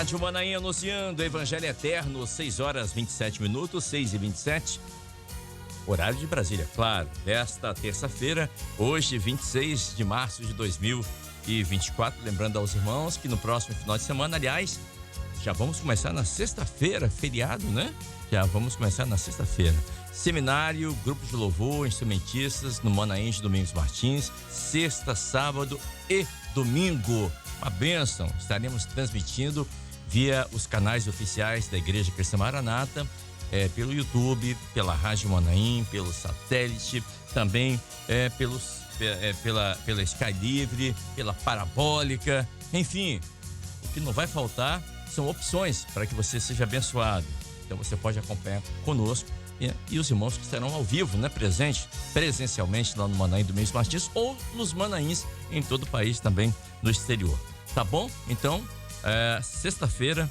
Rádio Manaim anunciando Evangelho Eterno, 6h27, 6h27. Horário de Brasília, claro, desta terça-feira, hoje, 26 de março de 2024. Lembrando aos irmãos que no próximo final de semana, aliás, já vamos começar na sexta-feira, feriado, né? Já vamos começar na sexta-feira. Seminário, grupo de louvor, instrumentistas no Manaim de Domingos Martins, sexta, sábado e domingo. Uma bênção. Estaremos transmitindo via os canais oficiais da Igreja Cristã Maranata, pelo YouTube, pela Rádio Manaim, pelo satélite, também pela Sky Livre, pela Parabólica, enfim, o que não vai faltar são opções para que você seja abençoado. Então você pode acompanhar conosco e os irmãos que estarão ao vivo, né, presencialmente lá no Manaim do Domingos Martins ou nos Manaíns em todo o país, também no exterior. Tá bom? Então, sexta-feira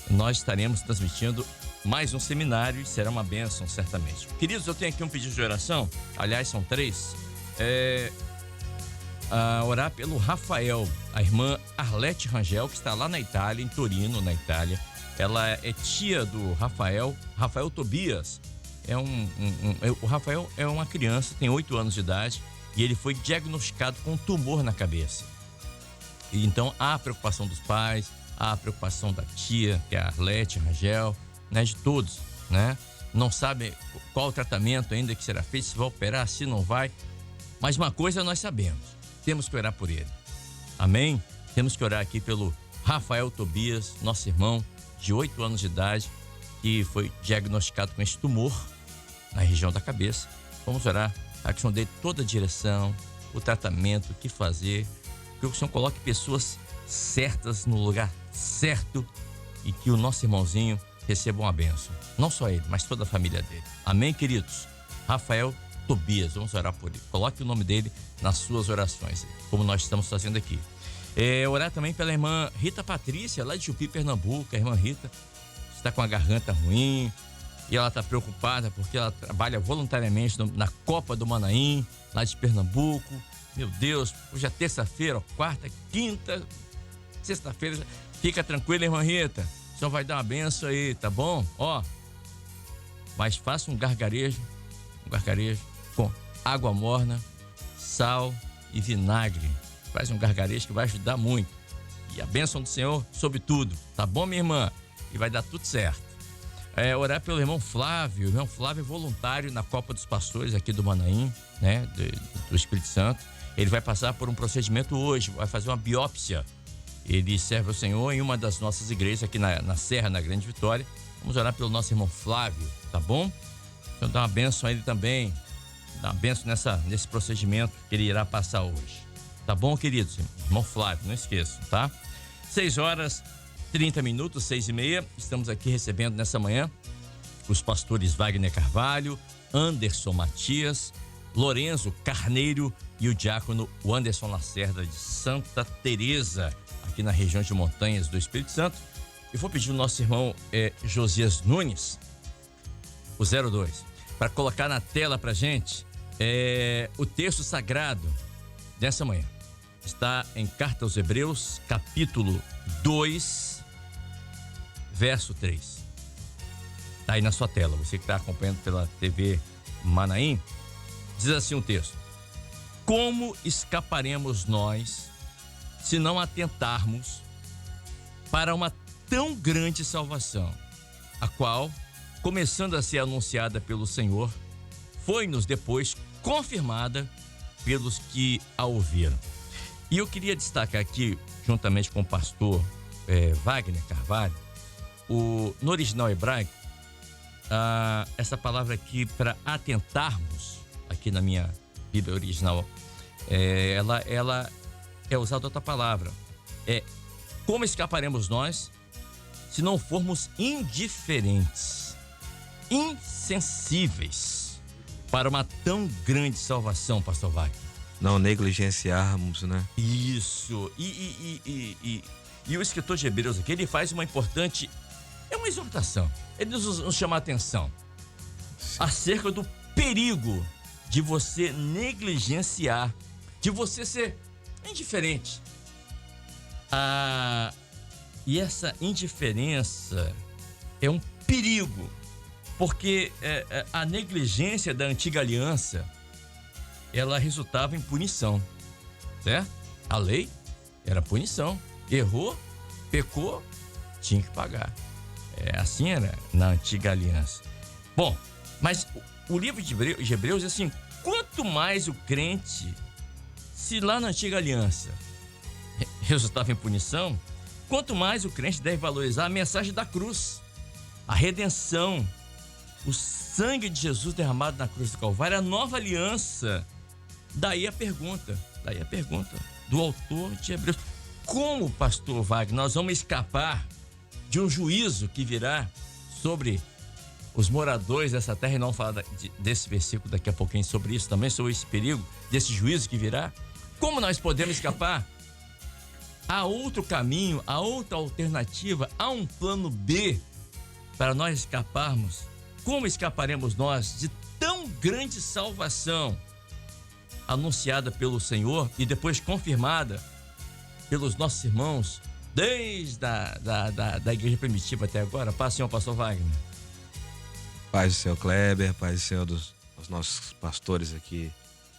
nós estaremos transmitindo mais um seminário e será uma bênção, certamente. Queridos, eu tenho aqui um pedido de oração, aliás, são 3. Orar pelo Rafael, a irmã Arlete Rangel, que está lá na Itália, em Torino, na Itália. Ela é tia do Rafael Tobias. O Rafael é uma criança, tem 8 anos de idade, e ele foi diagnosticado com um tumor na cabeça. E então há a preocupação dos pais, há a preocupação da tia, que é a Arlete Rangel, né, de todos, né? Não sabe qual o tratamento ainda que será feito, se vai operar, se não vai. Mas uma coisa nós sabemos, temos que orar por ele. Amém? Temos que orar aqui pelo Rafael Tobias, nosso irmão de 8 anos de idade, que foi diagnosticado com esse tumor na região da cabeça. Vamos orar, a que o Senhor dê toda a direção, o tratamento, o que fazer, que o Senhor coloque pessoas certas no lugar certo e que o nosso irmãozinho receba uma bênção. Não só ele, mas toda a família dele. Amém, queridos? Rafael Tobias, vamos orar por ele. Coloque o nome dele nas suas orações, como nós estamos fazendo aqui. Orar também pela irmã Rita Patrícia, lá de Jupi, Pernambuco. A irmã Rita está com a garganta ruim e ela está preocupada porque ela trabalha voluntariamente na Copa do Manaim, lá de Pernambuco. Meu Deus, hoje é terça-feira, quarta, quinta, sexta-feira. Fica tranquila, irmã Rita. O Senhor vai dar uma benção aí, tá bom? Mas faça um gargarejo com água morna, sal e vinagre. Faz um gargarejo que vai ajudar muito. E a bênção do Senhor sobre tudo, tá bom, minha irmã? E vai dar tudo certo. Orar pelo irmão Flávio. O irmão Flávio é voluntário na Copa dos Pastores aqui do Manaim, né? Do Espírito Santo. Ele vai passar por um procedimento hoje, vai fazer uma biópsia. Ele serve ao Senhor em uma das nossas igrejas aqui na Serra, na Grande Vitória. Vamos orar pelo nosso irmão Flávio, tá bom? Então dá uma bênção a ele também. Dá uma bênção nesse procedimento que ele irá passar hoje. Tá bom, queridos? Irmão Flávio, não esqueçam, tá? 6h30, 6h30. Estamos aqui recebendo nessa manhã os pastores Wagner Carvalho, Anderson Matias, Lorenzo Carneiro e o diácono Anderson Lacerda de Santa Teresa, aqui na região de Montanhas do Espírito Santo. Eu vou pedir ao nosso irmão Josias Nunes, o 02, para colocar na tela pra gente o texto sagrado dessa manhã. Está em Carta aos Hebreus, capítulo 2, verso 3. Tá aí na sua tela, você que está acompanhando pela TV Manaim. Diz assim o texto: como escaparemos nós se não atentarmos para uma tão grande salvação, a qual, começando a ser anunciada pelo Senhor, foi-nos depois confirmada pelos que a ouviram. E eu queria destacar aqui, juntamente com o pastor Wagner Carvalho, no original hebraico, essa palavra aqui, para atentarmos, aqui na minha Bíblia original, ela é usada outra palavra. Como escaparemos nós se não formos indiferentes, insensíveis para uma tão grande salvação, pastor Wagner? Não negligenciarmos, né? Isso. E o escritor de Hebreus aqui, ele faz uma importante, uma exortação. Ele nos chama a atenção acerca do perigo de você negligenciar, de você ser indiferente E essa indiferença é um perigo, porque a negligência da antiga aliança, ela resultava em punição, certo? A lei era punição. Errou, pecou, tinha que pagar. Assim era na antiga aliança. Bom, mas o livro de Hebreus diz assim: quanto mais o crente, se lá na antiga aliança resultava em punição, quanto mais o crente deve valorizar a mensagem da cruz, a redenção, o sangue de Jesus derramado na cruz do Calvário, a nova aliança. Daí a pergunta do autor de Hebreus: como, pastor Wagner, nós vamos escapar de um juízo que virá sobre os moradores dessa terra? E não falar desse versículo daqui a pouquinho sobre isso também, sobre esse perigo, desse juízo que virá. Como nós podemos escapar? Há outro caminho, há outra alternativa, há um plano B para nós escaparmos. Como escaparemos nós de tão grande salvação anunciada pelo Senhor e depois confirmada pelos nossos irmãos desde da igreja primitiva até agora? Paz, Senhor pastor Wagner. Paz do Senhor Kleber, paz do Senhor dos nossos pastores aqui,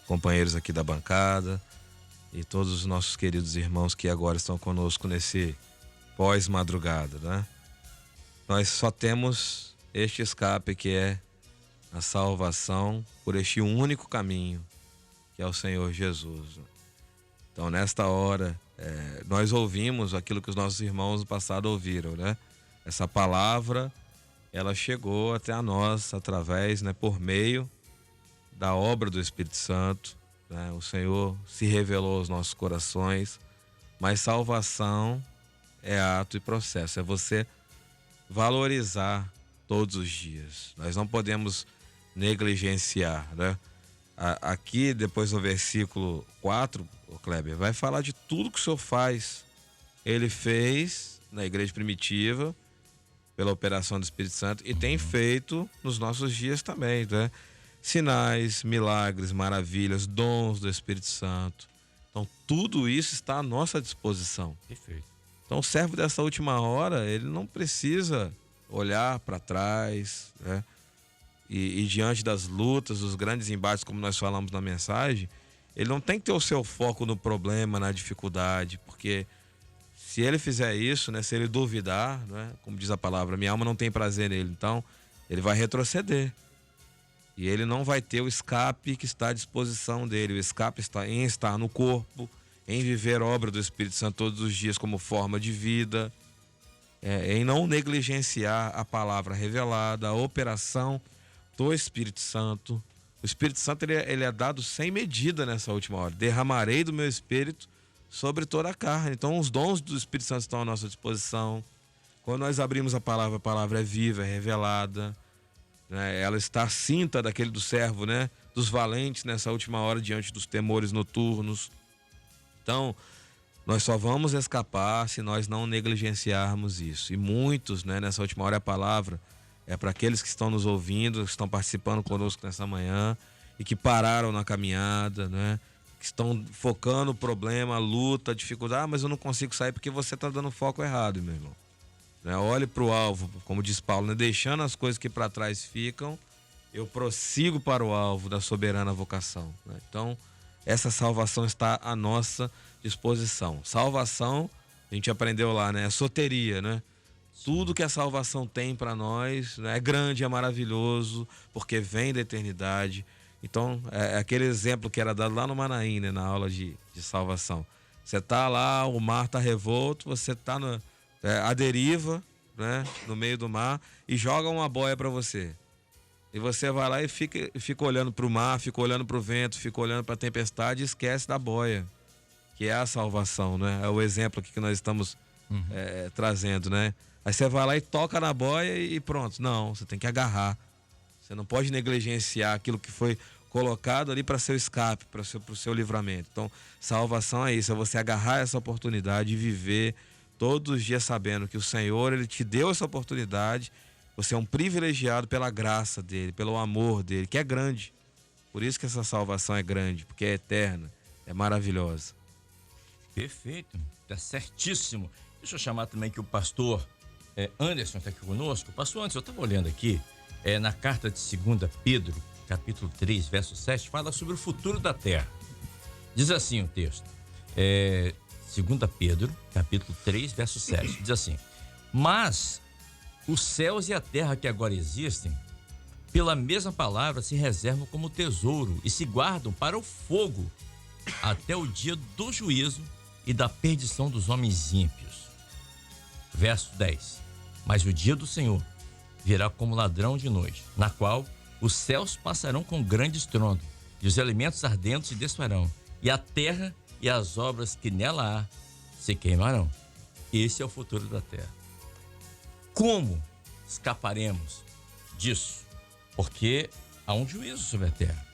companheiros aqui da bancada e todos os nossos queridos irmãos que agora estão conosco nesse pós-madrugada, né? Nós só temos este escape, que é a salvação por este único caminho, que é o Senhor Jesus. Então, nesta hora, nós ouvimos aquilo que os nossos irmãos do passado ouviram, né? Essa palavra, ela chegou até a nós através, né, por meio da obra do Espírito Santo, né? O Senhor se revelou aos nossos corações, mas salvação é ato e processo, é você valorizar todos os dias. Nós não podemos negligenciar, né? Aqui, depois no versículo 4, o Kleber vai falar de tudo que o Senhor faz. Ele fez na igreja primitiva, pela operação do Espírito Santo, e tem feito nos nossos dias também, né? Sinais, milagres, maravilhas, dons do Espírito Santo. Então, tudo isso está à nossa disposição. Perfeito. Então, o servo dessa última hora, ele não precisa olhar para trás, né? E diante das lutas, dos grandes embates, como nós falamos na mensagem, ele não tem que ter o seu foco no problema, na dificuldade, porque se ele fizer isso, né, se ele duvidar, né, como diz a palavra, minha alma não tem prazer nele, então ele vai retroceder. E ele não vai ter o escape que está à disposição dele. O escape está em estar no corpo, em viver a obra do Espírito Santo todos os dias como forma de vida, em não negligenciar a palavra revelada, a operação do Espírito Santo. O Espírito Santo ele é dado sem medida nessa última hora. Derramarei do meu Espírito sobre toda a carne. Então os dons do Espírito Santo estão à nossa disposição. Quando nós abrimos a palavra é viva, é revelada, né? Ela está cinta daquele do servo, né? Dos valentes nessa última hora diante dos temores noturnos. Então, nós só vamos escapar se nós não negligenciarmos isso. E muitos, né, nessa última hora, a palavra é para aqueles que estão nos ouvindo, que estão participando conosco nessa manhã e que pararam na caminhada, né? Que estão focando o problema, a luta, a dificuldade. Mas eu não consigo sair porque você está dando foco errado, meu irmão. Né? Olhe para o alvo, como diz Paulo, né? Deixando as coisas que para trás ficam, eu prossigo para o alvo da soberana vocação. Né? Então, essa salvação está à nossa disposição. Salvação, a gente aprendeu lá, né? É soteria, né? Tudo que a salvação tem para nós, né, é grande, é maravilhoso, porque vem da eternidade. Então, é aquele exemplo que era dado lá no Manaim, né, na aula de salvação. Você está lá, o mar está revolto, você está à deriva, né, no meio do mar, e joga uma boia para você. E você vai lá e fica olhando para o mar, fica olhando para o vento, fica olhando para a tempestade e esquece da boia, que é a salvação, né? É o exemplo aqui que nós estamos trazendo, né? Aí você vai lá e toca na boia e pronto. Não, você tem que agarrar. Você não pode negligenciar aquilo que foi colocado ali para seu escape, para o seu livramento. Então, salvação é isso, é você agarrar essa oportunidade e viver todos os dias sabendo que o Senhor, Ele te deu essa oportunidade. Você é um privilegiado pela graça dEle, pelo amor dEle, que é grande. Por isso que essa salvação é grande, porque é eterna, é maravilhosa. Perfeito, tá certíssimo. Deixa eu chamar também que o pastor Anderson está aqui conosco. Pastor Anderson, eu estava olhando aqui, na carta de 2 Pedro, capítulo 3, verso 7, fala sobre o futuro da terra. Diz assim o texto, 2 Pedro, capítulo 3, verso 7, diz assim: mas os céus e a terra que agora existem, pela mesma palavra se reservam como tesouro e se guardam para o fogo até o dia do juízo e da perdição dos homens ímpios. Verso 10. Mas o dia do Senhor virá como ladrão de noite, na qual os céus passarão com grande estrondo, e os elementos ardentes se desfarão, e a terra e as obras que nela há se queimarão. Esse é o futuro da terra. Como escaparemos disso? Porque há um juízo sobre a terra.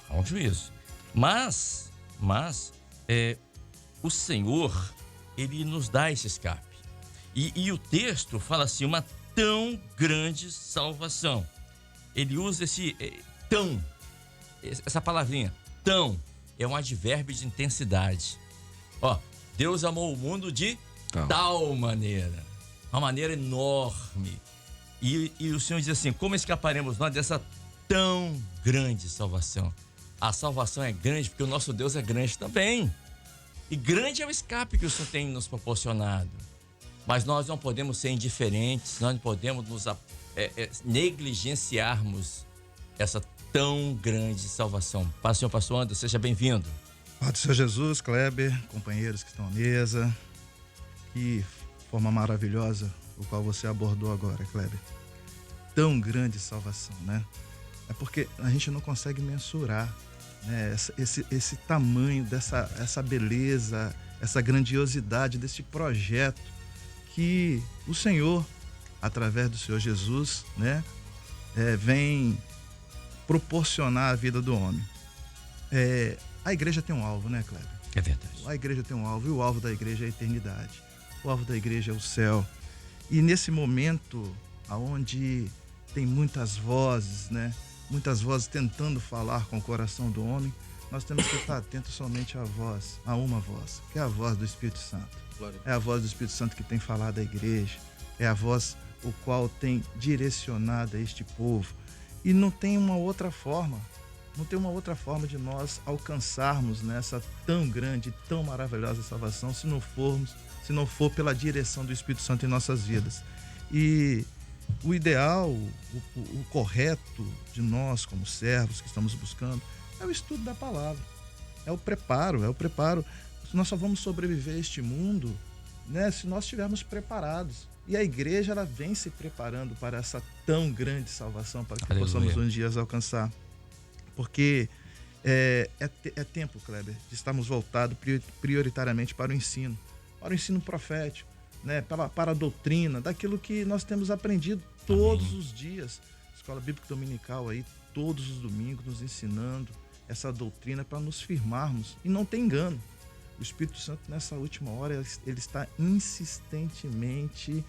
Há um juízo. Mas o Senhor, ele nos dá esse escape. E o texto fala assim, uma tão grande salvação. Ele usa esse tão, essa palavrinha, tão, é um advérbio de intensidade. Ó, Deus amou o mundo de tal maneira, uma maneira enorme. E o Senhor diz assim, como escaparemos nós dessa tão grande salvação? A salvação é grande porque o nosso Deus é grande também. E grande é o escape que o Senhor tem nos proporcionado. Mas nós não podemos ser indiferentes, nós não podemos nos negligenciarmos essa tão grande salvação. Senhor pastor Anderson, seja bem-vindo. Paz do Senhor Jesus, Kleber, companheiros que estão à mesa. Que forma maravilhosa o qual você abordou agora, Kleber. Tão grande salvação, né? É porque a gente não consegue mensurar, né, esse tamanho, essa beleza, essa grandiosidade desse projeto que o Senhor, através do Senhor Jesus, né, vem proporcionar à vida do homem. A igreja tem um alvo, né, Kleber? É verdade. A igreja tem um alvo, e o alvo da igreja é a eternidade. O alvo da igreja é o céu. E nesse momento, onde tem muitas vozes, né? Muitas vozes tentando falar com o coração do homem, nós temos que estar atentos somente à voz, a uma voz, que é a voz do Espírito Santo. Glória. É a voz do Espírito Santo que tem falado à igreja, é a voz o qual tem direcionado a este povo. E não tem uma outra forma de nós alcançarmos nessa tão grande, tão maravilhosa salvação se não for pela direção do Espírito Santo em nossas vidas. E o ideal, o correto de nós como servos que estamos buscando é o estudo da palavra, é o preparo. Nós só vamos sobreviver a este mundo, né, se nós estivermos preparados. E a igreja, ela vem se preparando para essa tão grande salvação, para que possamos um dia alcançar. Porque é tempo, Kleber, de estarmos voltados prioritariamente para o ensino profético, né, para a doutrina, daquilo que nós temos aprendido todos os dias. Escola Bíblica Dominical aí, todos os domingos, nos ensinando essa doutrina para nos firmarmos. E não tem engano. O Espírito Santo, nessa última hora, ele está insistentemente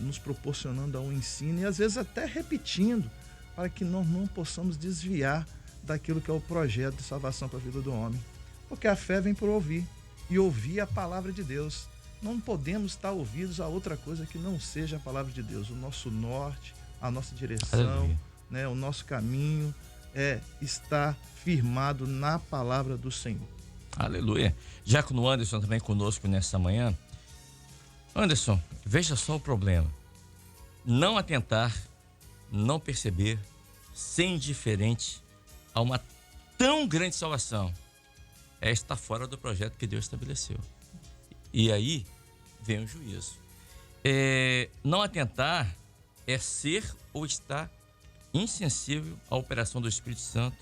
nos proporcionando um ensino e às vezes até repetindo, para que nós não possamos desviar daquilo que é o projeto de salvação para a vida do homem. Porque a fé vem por ouvir, e ouvir a palavra de Deus. Não podemos estar ouvidos a outra coisa que não seja a palavra de Deus. O nosso norte, a nossa direção, né, o nosso caminho está firmado na palavra do Senhor. Aleluia. Diácono Anderson também conosco nessa manhã. Anderson, veja só o problema. Não atentar, não perceber, ser indiferente a uma tão grande salvação está fora do projeto que Deus estabeleceu. E aí vem o juízo. Não atentar é ser ou estar insensível à operação do Espírito Santo,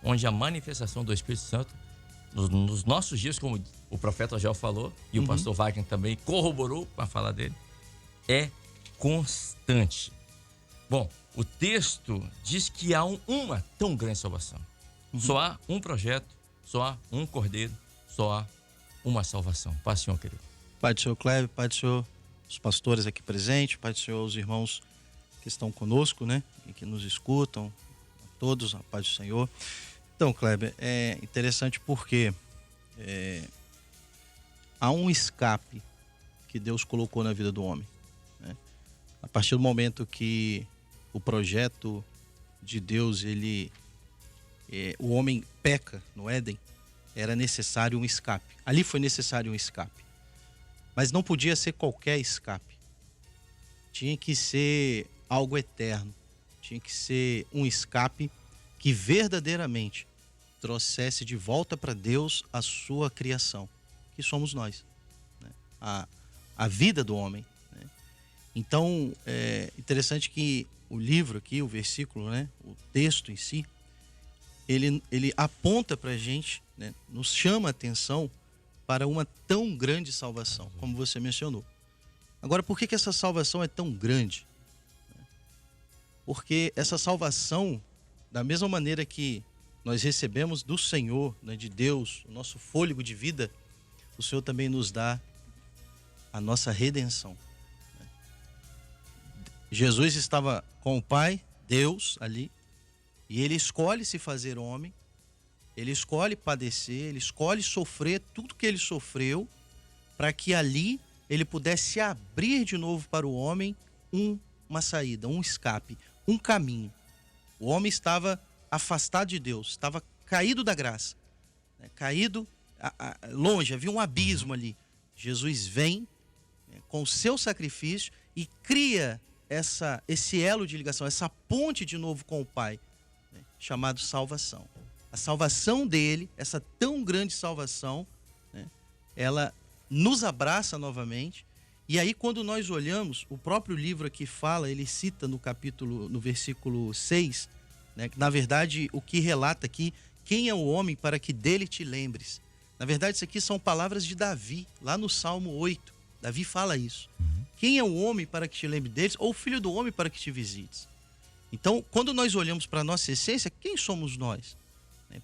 onde a manifestação do Espírito Santo, nos nossos dias, como o profeta Joel falou, e o pastor Wagner também corroborou com a fala dele, é constante. Bom, o texto diz que há uma tão grande salvação. Só há um projeto, só há um cordeiro, só há uma salvação. Paz, Senhor, querido. Pai do Senhor Kleber, Pai do Senhor, os pastores aqui presentes, Pai do Senhor, os irmãos que estão conosco, né, e que nos escutam, a todos, a paz do Senhor. Então, Kleber, é interessante porque há um escape que Deus colocou na vida do homem, né? A partir do momento que o projeto de Deus, o homem peca no Éden, era necessário um escape. Ali foi necessário um escape. Mas não podia ser qualquer escape. Tinha que ser algo eterno. Tinha que ser um escape que verdadeiramente trouxesse de volta para Deus a sua criação, que somos nós, né? A vida do homem, né? Então, é interessante que o livro aqui, o versículo, né, o texto em si, ele aponta para a gente, né, nos chama a atenção para uma tão grande salvação, como você mencionou. Agora, por que essa salvação é tão grande? Porque essa salvação, da mesma maneira que nós recebemos do Senhor, né, de Deus, o nosso fôlego de vida, o Senhor também nos dá a nossa redenção. Jesus estava com o Pai, Deus, ali, e ele escolhe se fazer homem, ele escolhe padecer, ele escolhe sofrer tudo que ele sofreu, para que ali ele pudesse abrir de novo para o homem uma saída, um escape, um caminho. O homem estava afastado de Deus, estava caído da graça, né? Caído longe, havia um abismo ali. Jesus vem, né, com o seu sacrifício e cria esse elo de ligação, essa ponte de novo com o Pai, né, chamado salvação. A salvação dele, essa tão grande salvação, né, ela nos abraça novamente. E aí, quando nós olhamos, o próprio livro aqui fala, ele cita no versículo 6, né, que na verdade o que relata aqui, quem é o homem para que dele te lembres? Na verdade, isso aqui são palavras de Davi, lá no Salmo 8. Davi fala isso. Quem é o homem para que te lembre deles? Ou o filho do homem para que te visites? Então, quando nós olhamos para a nossa essência, quem somos nós?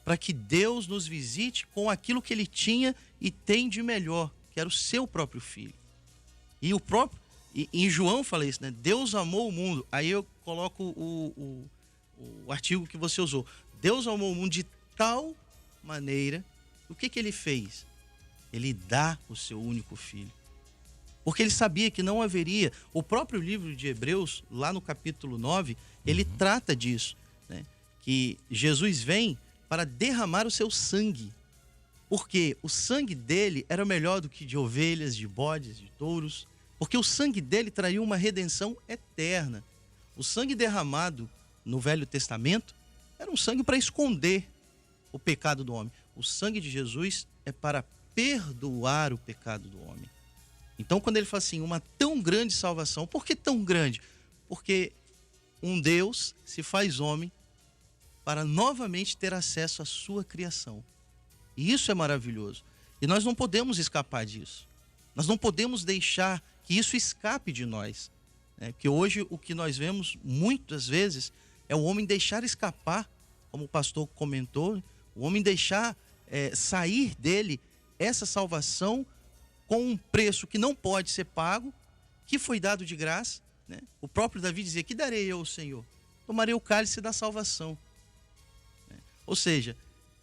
Para que Deus nos visite com aquilo que ele tinha e tem de melhor, que era o seu próprio filho. E em João fala isso, né? Deus amou o mundo. Aí eu coloco o artigo que você usou. Deus amou o mundo de tal maneira. O que ele fez? Ele dá o seu único filho. Porque ele sabia que não haveria. O próprio livro de Hebreus, lá no capítulo 9, ele trata disso, né? Que Jesus vem para derramar o seu sangue. Porque o sangue dele era melhor do que de ovelhas, de bodes, de touros. Porque o sangue dele traria uma redenção eterna. O sangue derramado no Velho Testamento era um sangue para esconder o pecado do homem. O sangue de Jesus é para perdoar o pecado do homem. Então, quando ele fala assim, uma tão grande salvação, por que tão grande? Porque um Deus se faz homem para novamente ter acesso à sua criação. E isso é maravilhoso. E nós não podemos escapar disso. Nós não podemos deixar que isso escape de nós, né? Porque hoje o que nós vemos muitas vezes é o homem deixar escapar, como o pastor comentou, o homem deixar sair dele essa salvação com um preço que não pode ser pago, que foi dado de graça, né? O próprio Davi dizia, que darei eu ao Senhor? Tomarei o cálice da salvação. Ou seja,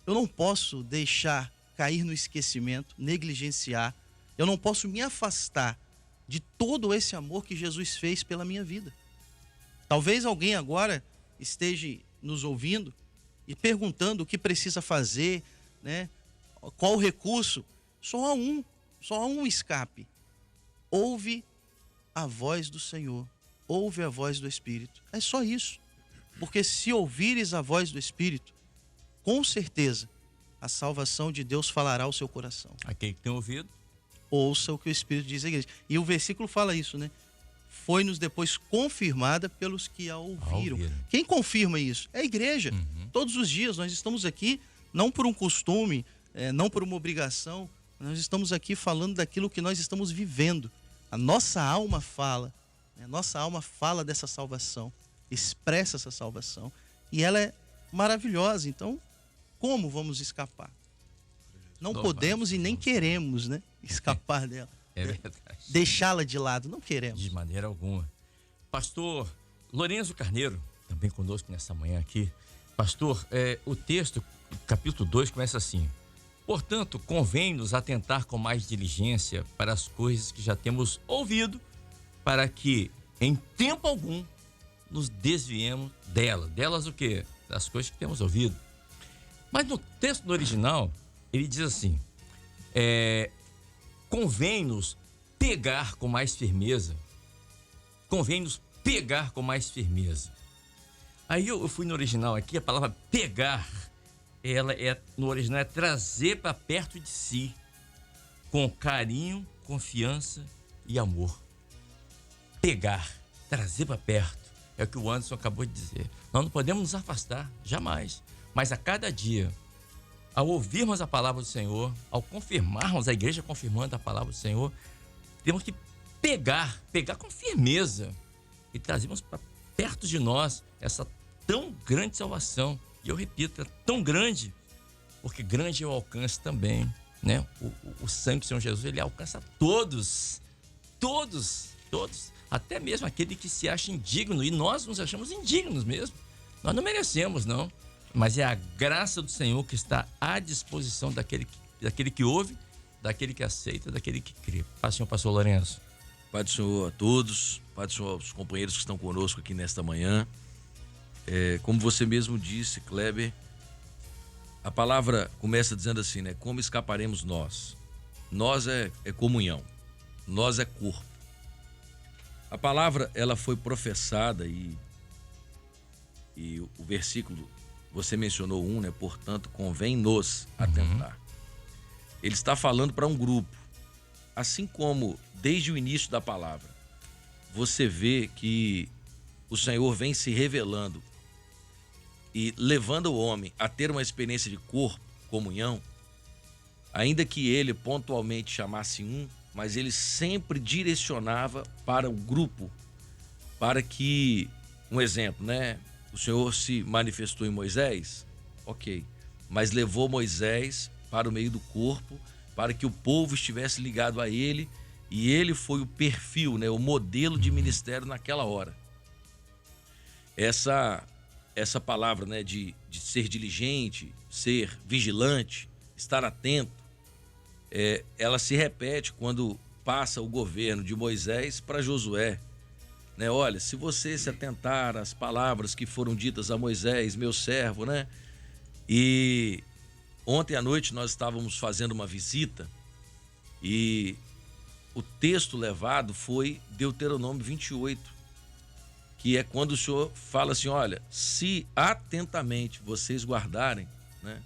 eu não posso deixar cair no esquecimento, negligenciar, eu não posso me afastar de todo esse amor que Jesus fez pela minha vida. Talvez alguém agora esteja nos ouvindo e perguntando o que precisa fazer, né? Qual o recurso? Só há um escape. Ouve a voz do Senhor, ouve a voz do Espírito. É só isso. Porque se ouvires a voz do Espírito, com certeza a salvação de Deus falará ao seu coração. Aquele que tem ouvido, ouça o que o Espírito diz à igreja. E o versículo fala isso, né? Foi-nos depois confirmada pelos que a ouviram. Quem confirma isso? É a igreja. Todos os dias nós estamos aqui, não por um costume, não por uma obrigação, nós estamos aqui falando daquilo que nós estamos vivendo. A nossa alma fala, né? A nossa alma fala dessa salvação, expressa essa salvação. E ela é maravilhosa. Então, como vamos escapar? Não podemos e nem queremos, né, escapar dela. É verdade. Deixá-la de lado, não queremos. De maneira alguma. Pastor Lorenzo Carneiro, também conosco nessa manhã aqui. Pastor, o texto, capítulo 2, começa assim. Portanto, convém-nos atentar com mais diligência para as coisas que já temos ouvido, para que, em tempo algum, nos desviemos delas. Delas o quê? Das coisas que temos ouvido. Mas no texto no original, ele diz assim, convém-nos pegar com mais firmeza. Convém-nos pegar com mais firmeza. Aí eu fui no original aqui, a palavra pegar, ela no original é trazer para perto de si, com carinho, confiança e amor. Pegar, trazer para perto, é o que o Anderson acabou de dizer. Nós não podemos nos afastar, jamais. Mas a cada dia, ao ouvirmos a palavra do Senhor, ao confirmarmos, a igreja confirmando a palavra do Senhor, temos que pegar com firmeza e trazermos para perto de nós essa tão grande salvação. E eu repito, é tão grande, porque grande é o alcance também, né? O sangue do Senhor Jesus, ele alcança todos, até mesmo aquele que se acha indigno, e nós nos achamos indignos mesmo. Nós não merecemos, não, mas é a graça do Senhor que está à disposição daquele que ouve, daquele que aceita, daquele que crê. Paz do Senhor, pastor Lourenço. Pai do Senhor a todos, Pai do Senhor aos companheiros que estão conosco aqui nesta manhã. Como você mesmo disse, Kleber, a palavra começa dizendo assim, né? Como escaparemos nós? Nós é comunhão, nós é corpo. A palavra, ela foi professada e o versículo, você mencionou né? Portanto, convém-nos atentar. Ele está falando para um grupo. Assim como, desde o início da palavra, você vê que o Senhor vem se revelando e levando o homem a ter uma experiência de corpo, comunhão, ainda que ele pontualmente chamasse mas ele sempre direcionava para o grupo, para que, um exemplo, né? O Senhor se manifestou em Moisés, ok, mas levou Moisés para o meio do corpo, para que o povo estivesse ligado a ele, e ele foi o perfil, né? O modelo de ministério naquela hora. Essa palavra, né? De ser diligente, ser vigilante, estar atento, ela se repete quando passa o governo de Moisés para Josué, né? Olha, se você se atentar às palavras que foram ditas a Moisés, meu servo, né? E ontem à noite nós estávamos fazendo uma visita e o texto levado foi Deuteronômio 28, que é quando o Senhor fala assim, olha, se atentamente vocês guardarem, né?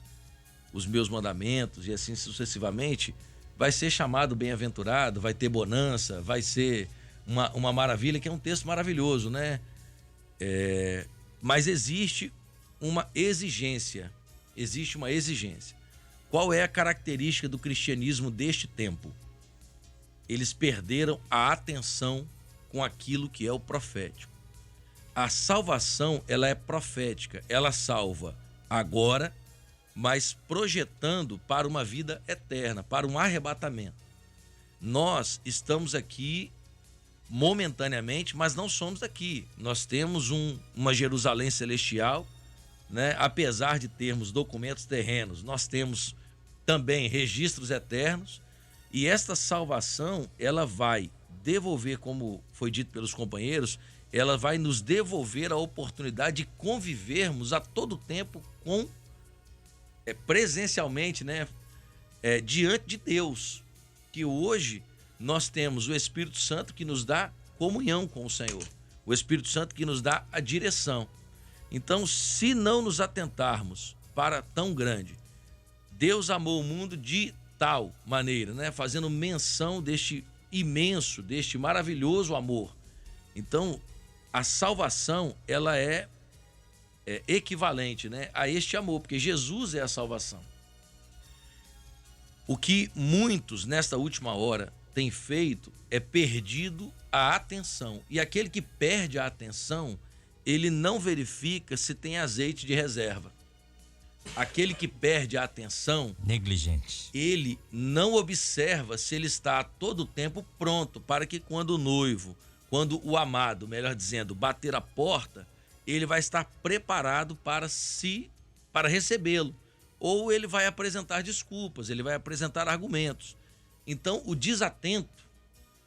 Os meus mandamentos e assim sucessivamente, vai ser chamado bem-aventurado, vai ter bonança, vai ser uma maravilha, que é um texto maravilhoso, né? Mas existe uma exigência. Qual é a característica do cristianismo deste tempo? Eles perderam a atenção com aquilo que é o profético. A salvação, ela é profética, ela salva agora, mas projetando para uma vida eterna, para um arrebatamento. Nós estamos aqui momentaneamente, mas não somos aqui. Nós temos uma Jerusalém celestial, né? Apesar de termos documentos terrenos, nós temos também registros eternos, e esta salvação, ela vai devolver, como foi dito pelos companheiros, ela vai nos devolver a oportunidade de convivermos a todo tempo com presencialmente, né? Diante de Deus, que hoje nós temos o Espírito Santo que nos dá comunhão com o Senhor, o Espírito Santo que nos dá a direção. Então, se não nos atentarmos para tão grande, Deus amou o mundo de tal maneira, né? Fazendo menção deste imenso, deste maravilhoso amor. Então, a salvação, ela é equivalente, né, a este amor, porque Jesus é a salvação. O que muitos nesta última hora têm feito é perdido a atenção, e aquele que perde a atenção, ele não verifica se tem azeite de reserva. Aquele que perde a atenção, negligente, ele não observa se ele está a todo tempo pronto para que quando o noivo, quando o amado, melhor dizendo, bater a porta, ele vai estar preparado para recebê-lo. ou ele vai apresentar desculpas, ele vai apresentar argumentos. Então, o desatento,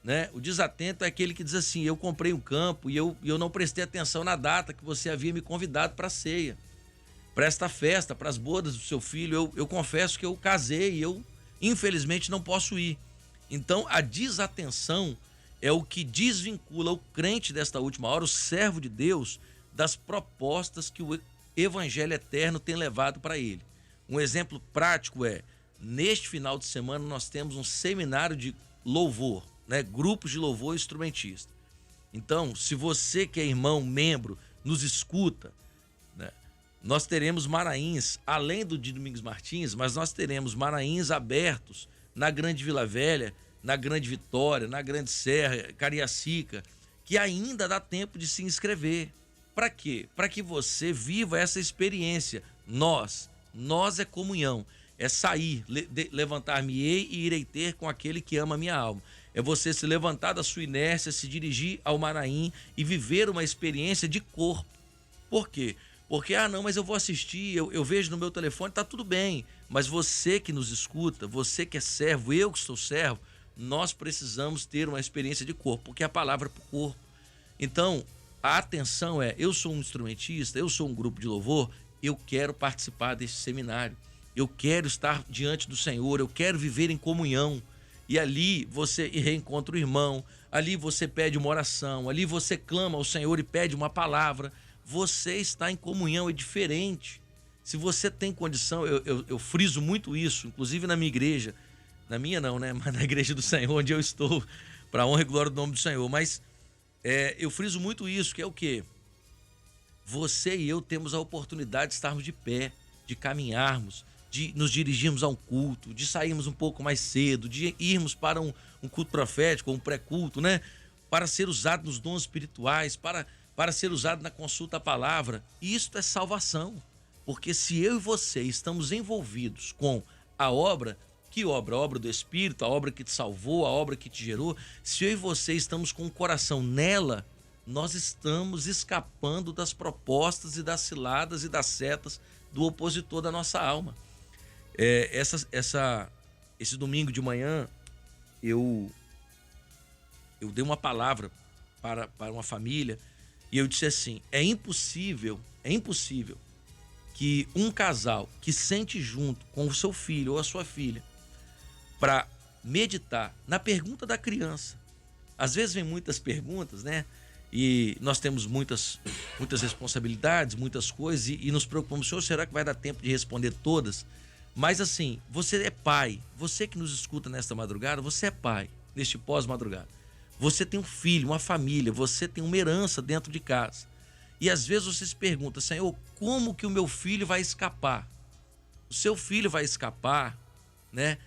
né? O desatento é aquele que diz assim: eu comprei um campo e eu não prestei atenção na data que você havia me convidado para a ceia, para esta festa, para as bodas do seu filho. Eu confesso que eu casei e eu, infelizmente, não posso ir. Então, a desatenção é o que desvincula o crente desta última hora, o servo de Deus, das propostas que o Evangelho eterno tem levado para ele. Um exemplo prático é, neste final de semana nós temos um seminário de louvor, né? Grupos de louvor instrumentista. Então, se você que é irmão, membro, nos escuta, né? Nós teremos Maraíns, além do de Domingos Martins, mas nós teremos Maraíns abertos na Grande Vila Velha, na Grande Vitória, na Grande Serra, Cariacica, que ainda dá tempo de se inscrever. Para quê? Para que você viva essa experiência. Nós é comunhão, é sair, levantar-me-ei e irei ter com aquele que ama a minha alma. É você se levantar da sua inércia, se dirigir ao Maraim e viver uma experiência de corpo. Por quê? Porque, não, mas eu vou assistir, eu vejo no meu telefone, tá tudo bem. Mas você que nos escuta, você que é servo, eu que sou servo, nós precisamos ter uma experiência de corpo, porque a palavra é para o corpo. Então, a atenção é: eu sou um instrumentista, eu sou um grupo de louvor, eu quero participar desse seminário, eu quero estar diante do Senhor, eu quero viver em comunhão. E ali você reencontra o irmão, ali você pede uma oração, ali você clama ao Senhor e pede uma palavra. Você está em comunhão, é diferente. Se você tem condição, eu friso muito isso, inclusive na minha igreja, na minha não, né? Mas na igreja do Senhor, onde eu estou, para a honra e glória do nome do Senhor. Mas eu friso muito isso, que é o quê? Você e eu temos a oportunidade de estarmos de pé, de caminharmos, de nos dirigirmos a um culto, de sairmos um pouco mais cedo, de irmos para um culto profético, um pré-culto, né? Para ser usado nos dons espirituais, para ser usado na consulta à palavra. Isto é salvação. Porque se eu e você estamos envolvidos com a obra, que obra? A obra do Espírito, a obra que te salvou, a obra que te gerou. Se eu e você estamos com o coração nela, nós estamos escapando das propostas e das ciladas e das setas do opositor da nossa alma. Esse domingo de manhã, eu dei uma palavra para uma família e eu disse assim: é impossível que um casal que sente junto com o seu filho ou a sua filha para meditar na pergunta da criança. Às vezes vem muitas perguntas, né? E nós temos muitas responsabilidades, muitas coisas, e nos preocupamos: Senhor, será que vai dar tempo de responder todas? Mas assim, você é pai, você que nos escuta nesta madrugada, você é pai, neste pós-madrugada. Você tem um filho, uma família, você tem uma herança dentro de casa. E às vezes você se pergunta: Senhor, como que o meu filho vai escapar? O seu filho vai escapar, né?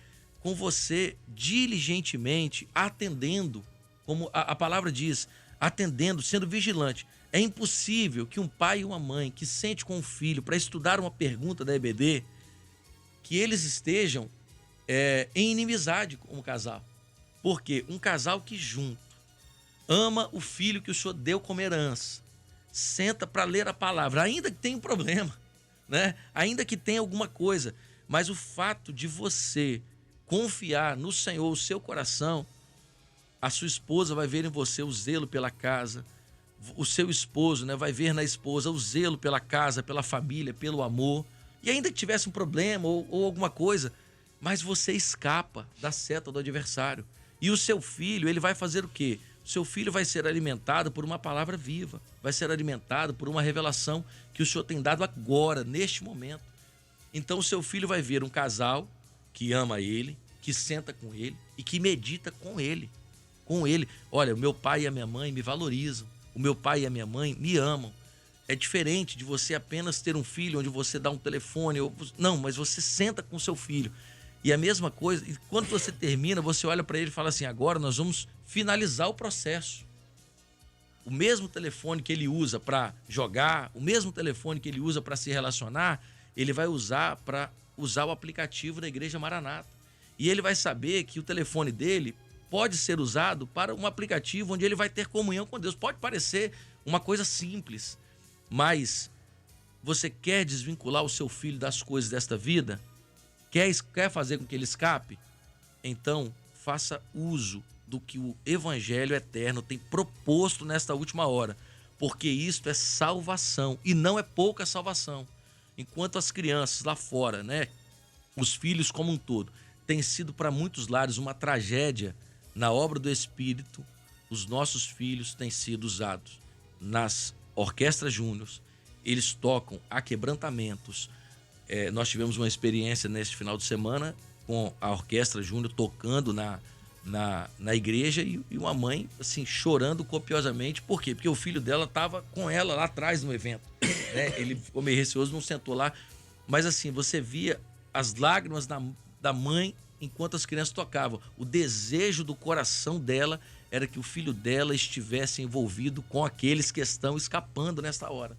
Com você diligentemente atendendo, como a palavra diz, atendendo, sendo vigilante. É impossível que um pai e uma mãe que sente com o filho para estudar uma pergunta da EBD, que eles estejam em inimizade com o casal. Porque um casal que junto ama o filho que o Senhor deu como herança, senta para ler a palavra, ainda que tenha um problema, né? Ainda que tenha alguma coisa, mas o fato de você confiar no Senhor, o seu coração, a sua esposa vai ver em você o zelo pela casa, o seu esposo, né, vai ver na esposa o zelo pela casa, pela família, pelo amor. E ainda que tivesse um problema ou alguma coisa, mas você escapa da seta do adversário. E o seu filho, ele vai fazer o quê? O seu filho vai ser alimentado por uma palavra viva, vai ser alimentado por uma revelação que o Senhor tem dado agora, neste momento. Então o seu filho vai ver um casal que ama ele, que senta com ele e que medita com ele. Olha, o meu pai e a minha mãe me valorizam, o meu pai e a minha mãe me amam. É diferente de você apenas ter um filho onde você dá um telefone. Não, mas você senta com o seu filho. E a mesma coisa, e quando você termina, você olha para ele e fala assim: agora nós vamos finalizar o processo. O mesmo telefone que ele usa para jogar, o mesmo telefone que ele usa para se relacionar, ele vai usar para usar o aplicativo da Igreja Maranata. E ele vai saber que o telefone dele pode ser usado para um aplicativo onde ele vai ter comunhão com Deus. Pode parecer uma coisa simples, mas Você quer desvincular o seu filho das coisas desta vida? Quer fazer com que ele escape? Então, faça uso do que o Evangelho eterno tem proposto nesta última hora, porque isto é salvação, e não é pouca salvação. Enquanto as crianças lá fora, né, os filhos como um todo, tem sido para muitos lares uma tragédia na obra do Espírito, os nossos filhos têm sido usados nas orquestras júniores, eles tocam aquebrantamentos. Nós tivemos uma experiência neste final de semana com a orquestra júnior tocando na igreja e uma mãe assim chorando copiosamente. Por quê? Porque o filho dela estava com ela lá atrás no evento, né? Ele ficou meio receoso, não sentou lá, mas assim, você via as lágrimas da mãe enquanto as crianças tocavam. O desejo do coração dela era que o filho dela estivesse envolvido com aqueles que estão escapando nesta hora.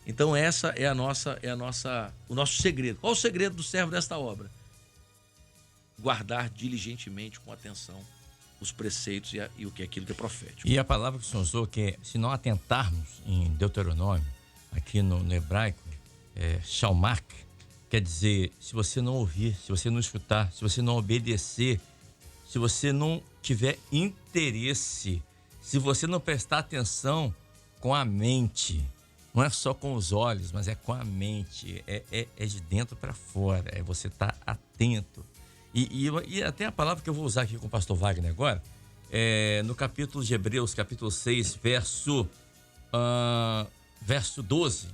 Então essa é o nosso segredo. Qual o segredo do servo desta obra? Guardar diligentemente, com atenção, os preceitos e o que é aquilo que é profético. E a palavra que o senhor usou, que é, se não atentarmos em Deuteronômio, aqui no hebraico, shalmak, quer dizer, se você não ouvir, se você não escutar, se você não obedecer, se você não tiver interesse, se você não prestar atenção com a mente, não é só com os olhos, mas é com a mente, é de dentro para fora, é você estar atento. E até a palavra que eu vou usar aqui com o pastor Wagner agora, no capítulo de Hebreus, capítulo 6, verso 12.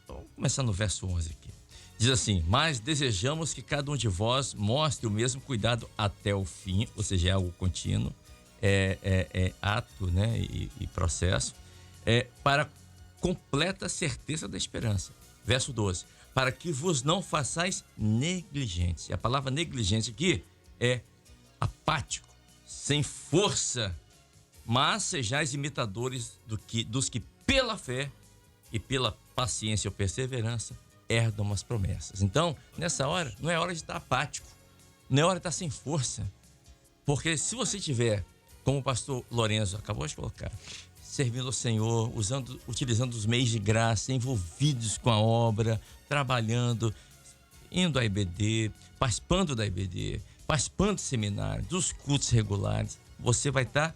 Vamos começar no verso 11 aqui. Diz assim: mas desejamos que cada um de vós mostre o mesmo cuidado até o fim, ou seja, é algo contínuo, ato, né, e processo, para completa certeza da esperança. Verso 12. Para que vos não façais negligentes. E a palavra negligente aqui é apático, sem força, mas sejais imitadores dos que pela fé e pela paciência ou perseverança herdam as promessas. Então, nessa hora, não é hora de estar apático, não é hora de estar sem força, porque se você tiver, como o pastor Lorenzo acabou de colocar, servindo ao Senhor, utilizando os meios de graça, envolvidos com a obra, trabalhando, indo à IBD, participando da IBD, participando do seminário, dos cultos regulares, você vai estar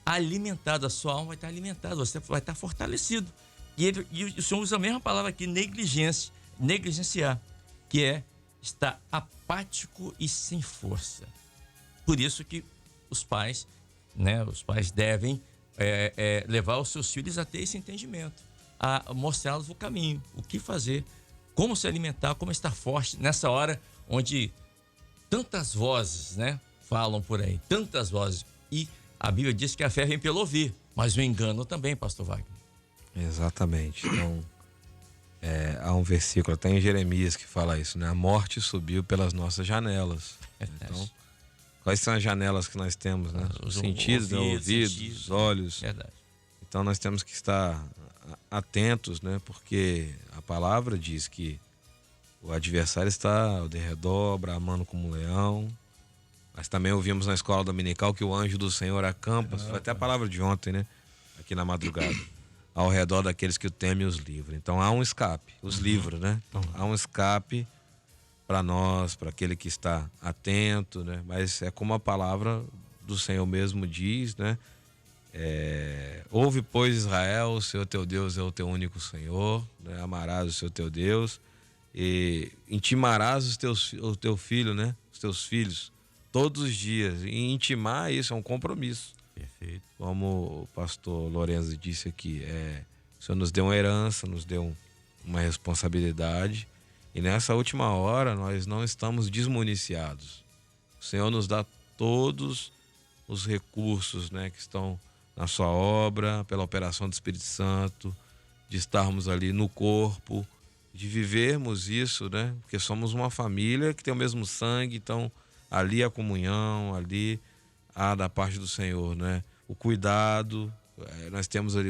alimentado, a sua alma vai estar alimentada, você vai estar fortalecido. E o Senhor usa a mesma palavra aqui, negligenciar, que é estar apático e sem força. Por isso que os pais devem levar os seus filhos a ter esse entendimento, a mostrá-los o caminho, o que fazer, como se alimentar, como estar forte nessa hora onde tantas vozes, né, falam por aí, tantas vozes. E a Bíblia diz que a fé vem pelo ouvir, mas o engano também, pastor Wagner. Exatamente. Então, há um versículo até em Jeremias que fala isso, né? A morte subiu pelas nossas janelas. Então, quais são as janelas que nós temos, né? Os sentidos, ouvidos, os olhos. Verdade. Então nós temos que estar atentos, né? Porque a palavra diz que o adversário está ao derredor, bramando como um leão. Mas também ouvimos na escola dominical que o anjo do Senhor acampa, foi até a palavra de ontem, né? Aqui na madrugada, ao redor daqueles que o temem e os livra. Então há um escape, os livros, né? Então há um escape para nós, para aquele que está atento, né? Mas é como a palavra do Senhor mesmo diz, né? Ouve, pois, Israel, o Senhor teu Deus é o teu único Senhor, né? Amarás o Senhor teu Deus e intimarás o teu filho, né? Os teus filhos todos os dias. E intimar, isso é um compromisso. Perfeito. Como o pastor Lorenzo disse aqui, o Senhor nos deu uma herança, nos deu uma responsabilidade. E nessa última hora nós não estamos desmuniciados. O Senhor nos dá todos os recursos, né, que estão na sua obra, pela operação do Espírito Santo, de estarmos ali no corpo, de vivermos isso, né? Porque somos uma família que tem o mesmo sangue, então ali a comunhão, ali há da parte do Senhor, né? O cuidado. Nós temos ali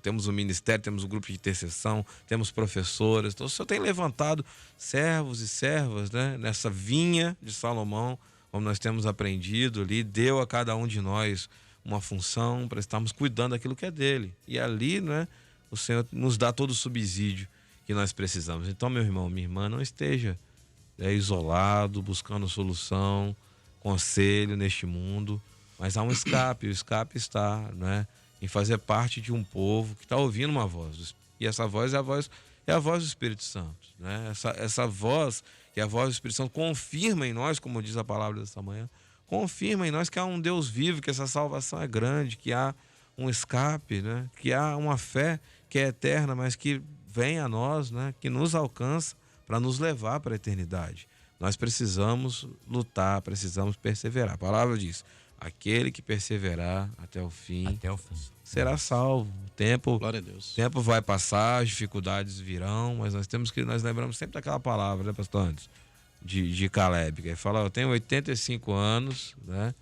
temos o ministério, temos o grupo de intercessão, temos professoras. Então o Senhor tem levantado servos e servas, né, nessa vinha de Salomão, como nós temos aprendido ali, deu a cada um de nós uma função para estarmos cuidando daquilo que é dele. E ali, né, o Senhor nos dá todo o subsídio que nós precisamos. Então, meu irmão, minha irmã, não esteja isolado, buscando solução, conselho neste mundo, mas há um escape. O escape está, né, em fazer parte de um povo que está ouvindo uma voz. E essa voz é a voz do Espírito Santo, né? Essa voz, que é a voz do Espírito Santo, confirma em nós, como diz a palavra desta manhã, confirma em nós que há um Deus vivo, que essa salvação é grande, que há um escape, né? Que há uma fé que é eterna, mas que vem a nós, né? Que nos alcança para nos levar para a eternidade. Nós precisamos lutar, precisamos perseverar. A palavra diz: aquele que perseverar até o fim será salvo. Glória a Deus. O tempo vai passar, as dificuldades virão, mas nós lembramos sempre daquela palavra, né, pastor Anderson? De Caleb, que ele fala: eu tenho 85 anos, né?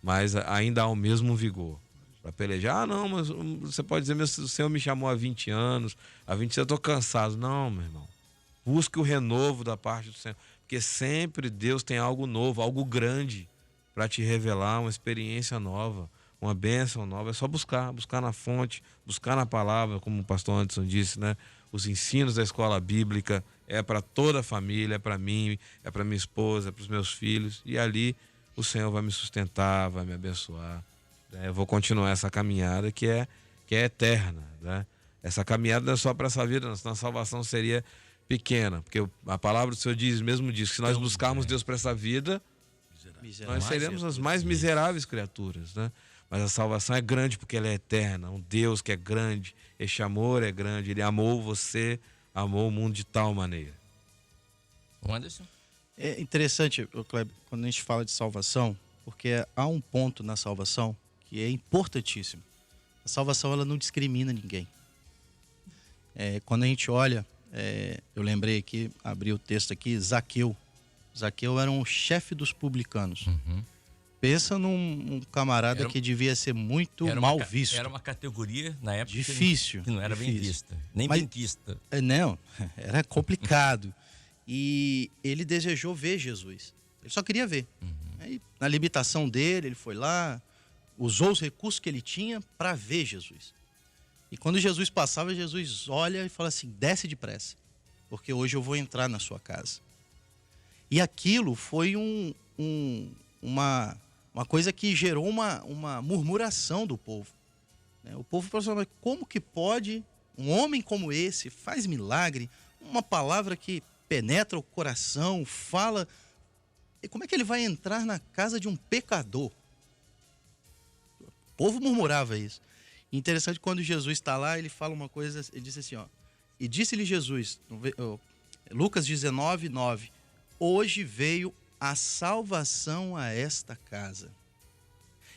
Mas ainda há o mesmo vigor para pelejar. Ah, não, mas você pode dizer: o Senhor me chamou há 20 anos, há 20 anos eu estou cansado. Não, meu irmão. Busque o renovo da parte do Senhor, porque sempre Deus tem algo novo, algo grande para te revelar, uma experiência nova, uma bênção nova. É só buscar na fonte, buscar na palavra, como o pastor Anderson disse, né? Os ensinos da escola bíblica é para toda a família, é para mim, é para minha esposa, é para os meus filhos, e ali o Senhor vai me sustentar, vai me abençoar, né? Eu vou continuar essa caminhada que é eterna, né? Essa caminhada não é só para essa vida, senão a salvação seria pequena, porque a palavra do Senhor mesmo diz que se nós buscarmos Deus para essa vida, nós seremos as mais miseráveis criaturas, né? Mas a salvação é grande porque ela é eterna. Um Deus que é grande, este amor é grande. Ele amou você, amou o mundo de tal maneira. Anderson? É interessante, Kleber, quando a gente fala de salvação, porque há um ponto na salvação que é importantíssimo. A salvação, ela não discrimina ninguém. Quando a gente olha, eu lembrei aqui, abri o texto aqui, Zaqueu. Zaqueu era um chefe dos publicanos. Uhum. Pensa num camarada que devia ser muito mal visto. Era uma categoria, na época, difícil, que não era bem vista. Nem bem vista. Não, era complicado. E ele desejou ver Jesus. Ele só queria ver. Uhum. Aí, na limitação dele, ele foi lá, usou os recursos que ele tinha para ver Jesus. E quando Jesus passava, Jesus olha e fala assim: desce depressa, porque hoje eu vou entrar na sua casa. E aquilo foi uma coisa que gerou uma murmuração do povo. O povo falou assim: como que pode um homem como esse, faz milagre, uma palavra que penetra o coração, fala, e como é que ele vai entrar na casa de um pecador? O povo murmurava isso. E interessante, quando Jesus está lá, ele fala uma coisa, ele disse assim, e disse-lhe Jesus, Lucas 19, 9, hoje veio a salvação a esta casa.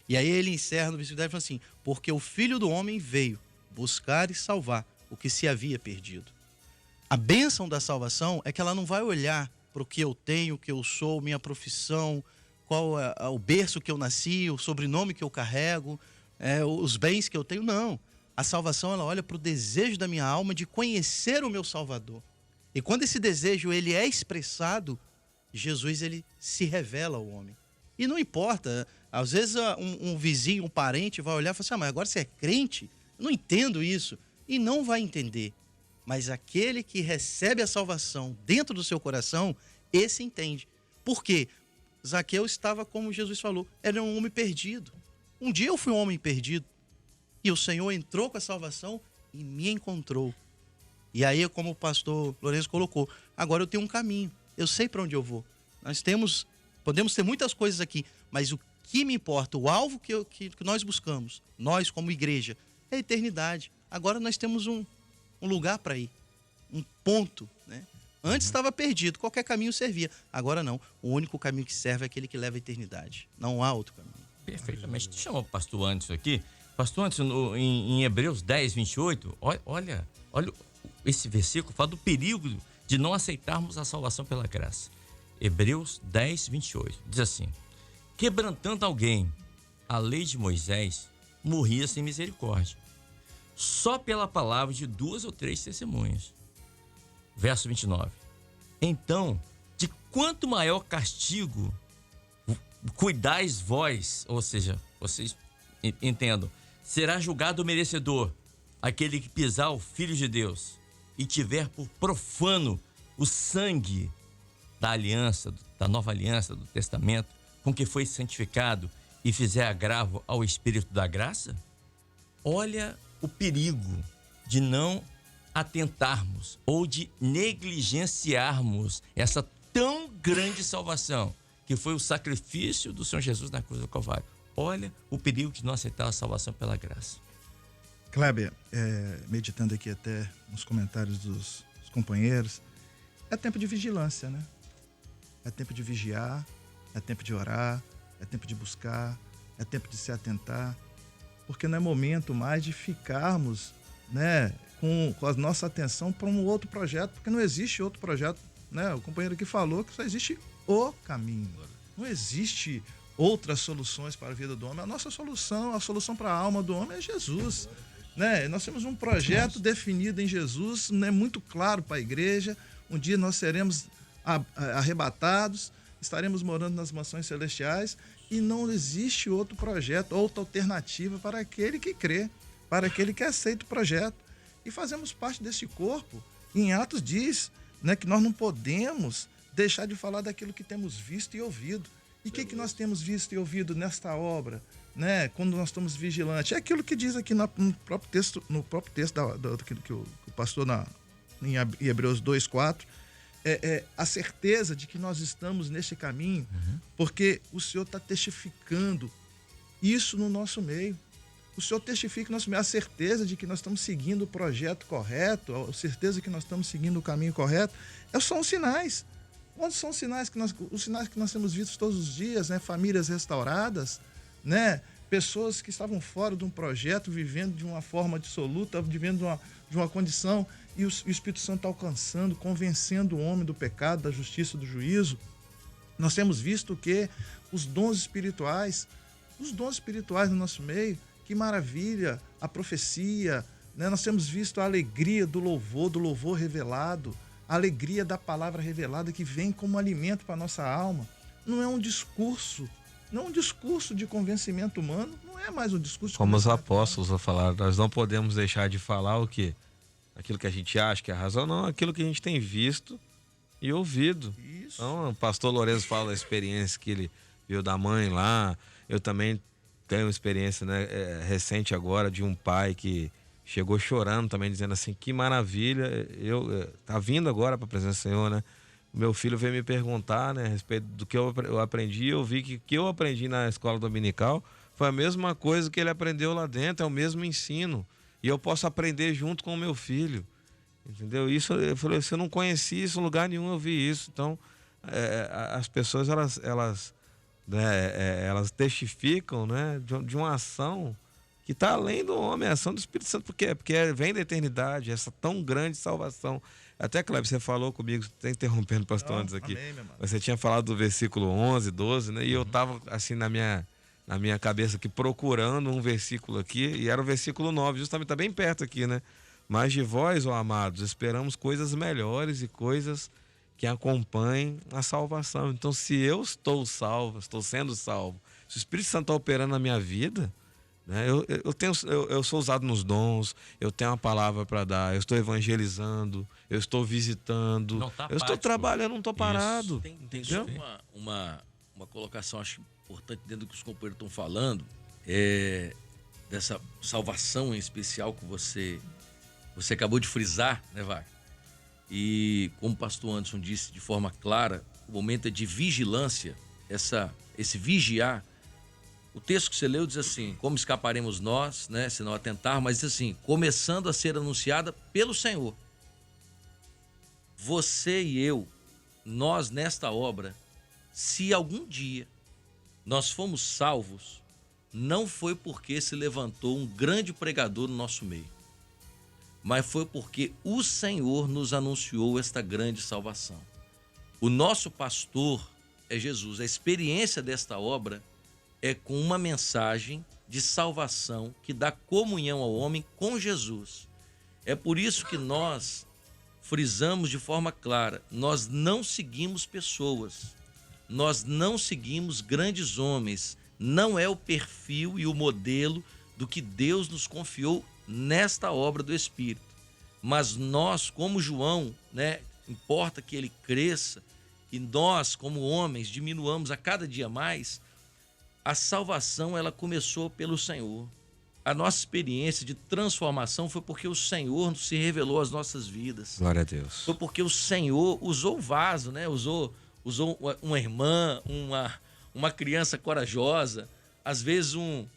E aí ele encerra no versículo 10 e fala assim: porque o Filho do Homem veio buscar e salvar o que se havia perdido. A bênção da salvação é que ela não vai olhar para o que eu tenho, o que eu sou, minha profissão, qual é o berço que eu nasci, o sobrenome que eu carrego, os bens que eu tenho. Não. A salvação, ela olha para o desejo da minha alma de conhecer o meu Salvador. E quando esse desejo ele é expressado, Jesus, ele se revela ao homem. E não importa, às vezes um vizinho, um parente vai olhar e falar assim: mas agora você é crente? Eu não entendo isso. E não vai entender. Mas aquele que recebe a salvação dentro do seu coração, esse entende. Por quê? Zaqueu estava, como Jesus falou, era um homem perdido. Um dia eu fui um homem perdido. E o Senhor entrou com a salvação e me encontrou. E aí, como o pastor Lourenço colocou, agora eu tenho um caminho. Eu sei para onde eu vou. Podemos ter muitas coisas aqui, mas o que me importa, o alvo que nós buscamos, nós como igreja, é a eternidade. Agora nós temos um lugar para ir, um ponto, né? Antes estava perdido, qualquer caminho servia. Agora não, o único caminho que serve é aquele que leva à eternidade. Não há outro caminho. Perfeitamente. Deixa eu chamar o pastor Anderson aqui. Pastor Anderson, em Hebreus 10, 28, olha esse versículo, fala do perigo de não aceitarmos a salvação pela graça. Hebreus 10, 28, diz assim: quebrantando alguém a lei de Moisés, morria sem misericórdia, só pela palavra de 2 ou 3 testemunhas. Verso 29. Então, de quanto maior castigo cuidais vós, ou seja, vocês entendam, será julgado o merecedor. aquele que pisar o Filho de Deus e tiver por profano o sangue da aliança, da nova aliança, do testamento, com que foi santificado e fizer agravo ao Espírito da graça? Olha o perigo de não atentarmos ou de negligenciarmos essa tão grande salvação que foi o sacrifício do Senhor Jesus na cruz do Calvário. Olha o perigo de não aceitar a salvação pela graça. Kleber, meditando aqui até nos comentários dos companheiros, é tempo de vigilância, né? É tempo de vigiar, é tempo de orar, é tempo de buscar, é tempo de se atentar, porque não é momento mais de ficarmos, né, com a nossa atenção para um outro projeto, porque não existe outro projeto, né? O companheiro aqui falou que só existe o caminho, não existe outras soluções para a vida do homem. A nossa solução, a solução para a alma do homem é Jesus, né? Nós temos um projeto definido em Jesus, né, muito claro para a igreja. Um dia nós seremos arrebatados, estaremos morando nas mansões celestiais e não existe outro projeto, outra alternativa para aquele que crê, para aquele que aceita o projeto. E fazemos parte desse corpo. Em Atos diz, né, que nós não podemos deixar de falar daquilo que temos visto e ouvido. E o que nós temos visto e ouvido nesta obra, né, quando nós estamos vigilantes? É aquilo que diz aqui no próprio texto daquilo que o pastor em Hebreus 2:4, a certeza de que nós estamos neste caminho, porque o Senhor está testificando isso no nosso meio. O Senhor testifica no nosso meio a certeza de que nós estamos seguindo o projeto correto, a certeza de que nós estamos seguindo o caminho correto. São os sinais. Onde são os sinais que nós temos visto todos os dias, né? Famílias restauradas, né? Pessoas que estavam fora de um projeto, vivendo de uma forma dissoluta, vivendo de uma condição, e o Espírito Santo alcançando, convencendo o homem do pecado, da justiça, do juízo. Nós temos visto que os dons espirituais no nosso meio, que maravilha, a profecia, né? Nós temos visto a alegria do louvor revelado, a alegria da palavra revelada que vem como alimento para a nossa alma. Não é um discurso, não é um discurso de convencimento humano, não é mais um discurso de como os convencimento apóstolos falaram, nós não podemos deixar de falar o quê? Aquilo que a gente acha que é a razão, não, aquilo que a gente tem visto e ouvido. Isso. Então, o pastor Lourenço fala da experiência que ele viu da mãe lá. Eu também tenho experiência, né, recente agora de um pai que chegou chorando também, dizendo assim, que maravilha, tá vindo agora para a presença do Senhor, né? Meu filho veio me perguntar, né, a respeito do que eu aprendi. Eu vi que o que eu aprendi na escola dominical foi a mesma coisa que ele aprendeu lá dentro, é o mesmo ensino. E eu posso aprender junto com o meu filho, entendeu? Isso, eu falei, se eu não conhecia isso em lugar nenhum, eu vi isso. Então, as pessoas, elas testificam, né, de uma ação que está além do homem, a ação do Espírito Santo. Por quê? Porque vem da eternidade, essa tão grande salvação. Até, Kleber, você falou comigo, está interrompendo o pastor antes aqui. Amém, meu irmão. Você tinha falado do versículo 11, 12, né? E eu estava assim na minha cabeça aqui, procurando um versículo aqui, e era o versículo 9, justamente, está bem perto aqui, né? Mas de vós, ó amados, esperamos coisas melhores e coisas que acompanhem a salvação. Então, se eu estou salvo, estou sendo salvo, se o Espírito Santo está operando na minha vida, né? Eu sou usado nos dons, eu tenho uma palavra para dar, eu estou evangelizando, eu estou visitando, eu estou trabalhando, não estou parado. Tem só uma colocação, acho importante, dentro do que os companheiros estão falando, dessa salvação em especial que você acabou de frisar, né, Wagner? E como o pastor Anderson disse de forma clara, o momento é de vigilância, esse vigiar. O texto que você leu diz assim, como escaparemos nós, né, se não atentar, mas diz assim, começando a ser anunciada pelo Senhor. Você e eu, nós nesta obra, se algum dia nós fomos salvos, não foi porque se levantou um grande pregador no nosso meio, mas foi porque o Senhor nos anunciou esta grande salvação. O nosso pastor é Jesus. A experiência desta obra é com uma mensagem de salvação que dá comunhão ao homem com Jesus. É por isso que nós frisamos de forma clara, nós não seguimos pessoas, nós não seguimos grandes homens, não é o perfil e o modelo do que Deus nos confiou nesta obra do Espírito. Mas nós, como João, né, importa que ele cresça e nós, como homens, diminuamos a cada dia mais. A salvação, ela começou pelo Senhor. A nossa experiência de transformação foi porque o Senhor se revelou às nossas vidas. Glória a Deus. Foi porque o Senhor usou o vaso, né? Usou uma irmã, uma criança corajosa, às vezes um